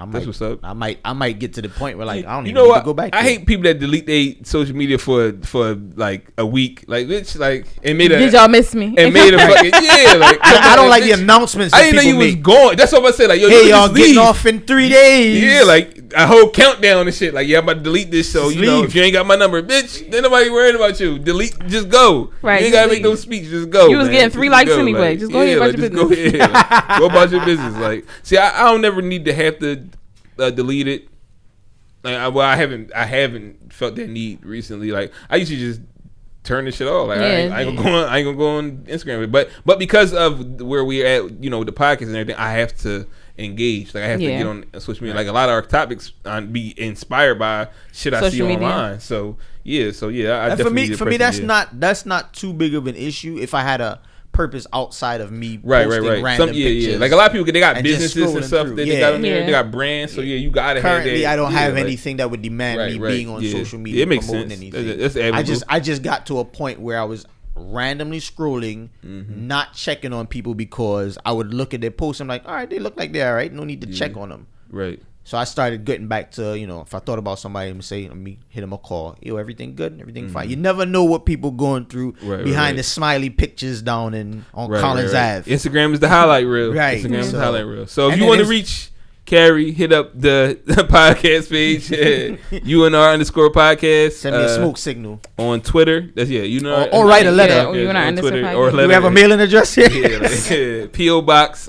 might, That's what's up. I might get to the point where like I don't you even know need what? to go back. I there. hate people that delete their social media for like a week, like bitch, like and made a Did y'all miss me? and made a fucking like I don't like the bitch, announcements. I That didn't know people you was make. going. That's what I said. Like yo, Hey, you y'all just getting leave. off in 3 days. Yeah, like a whole countdown and shit. Like, yeah, I'm about to delete this. So, Just you know, leave. if you ain't got my number, bitch, then nobody worried about you. Delete, just go. Right, You ain't just gotta make leave. no speech. Just go. You was man. getting 3 Just likes go. anyway. Like, Just go ahead about your just business. Go ahead. Like, go about your business. Like, see, I don't never need to have to delete it. Like, I haven't felt that need recently. Like, I used to just turn this shit off. Like, I ain't gonna go on Instagram. But because of where we're at, you know, the podcast and everything, I have to engage. Like, I have to get on social media. Like, a lot of our topics be inspired by shit I Social see media. online. So I And definitely for me, that's not too big of an issue. If I had a purpose outside of me right. random pictures. Like a lot of people, they got and just businesses and scrolling stuff through. that they got on there. Yeah. They got brands. So you gotta have that. Currently, I don't have like, anything that would demand me being on social media. Yeah, it makes promoting sense. anything. That's admirable. I just got to a point where I was randomly scrolling, not checking on people because I would look at their posts. I'm like, all right, they look like they're all right. No need to check on them. Right. So I started getting back to, you know, if I thought about somebody, I'm say, let me hit them a call. Yo, everything good? Everything fine? You never know what people going through behind the smiley pictures down on Collins Ave. Instagram is the highlight reel. Right. Instagram is So- the highlight reel. So if and you then want to it's- reach Kerry, hit up the podcast page, UNR_podcast. Send me a smoke signal. On Twitter. That's Or write a letter. Yeah, UNR on Twitter. podcast. Or a Do letter. we have a mailing address here? Yeah, P.O. Box.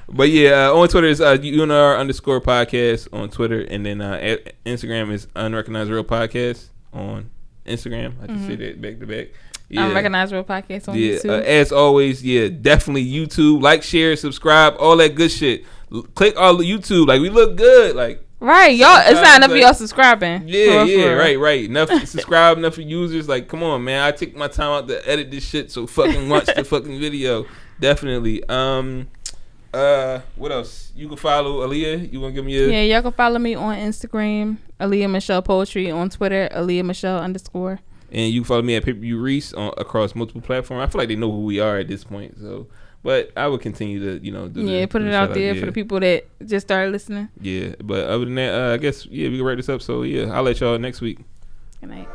But yeah, on Twitter is UNR_podcast on Twitter, and then Instagram is Unrecognized Real Podcast on Instagram. I just say that back to back. Yeah. Unrecognized Real Podcast on YouTube. As always, definitely YouTube. Like, share, subscribe, all that good shit. Click all the YouTube. Like, we look good. Like, Right, y'all. It's not enough of like- y'all subscribing. yeah, For real. right. Enough subscribe, enough users. Like, come on, man. I take my time out to edit this shit, so fucking watch the fucking video. Definitely. What else? You can follow Aliyah. You want to give me a... Yeah, y'all can follow me on Instagram, Aliyah Michelle Poetry, on Twitter, Aliyah Michelle _. And you can follow me at Pay-Per-View Reese across multiple platforms. I feel like they know who we are at this point. So, but I would continue to, Put it out there for the people that just started listening. Yeah, but other than that, I guess we can wrap this up. So I'll let y'all next week. Good night.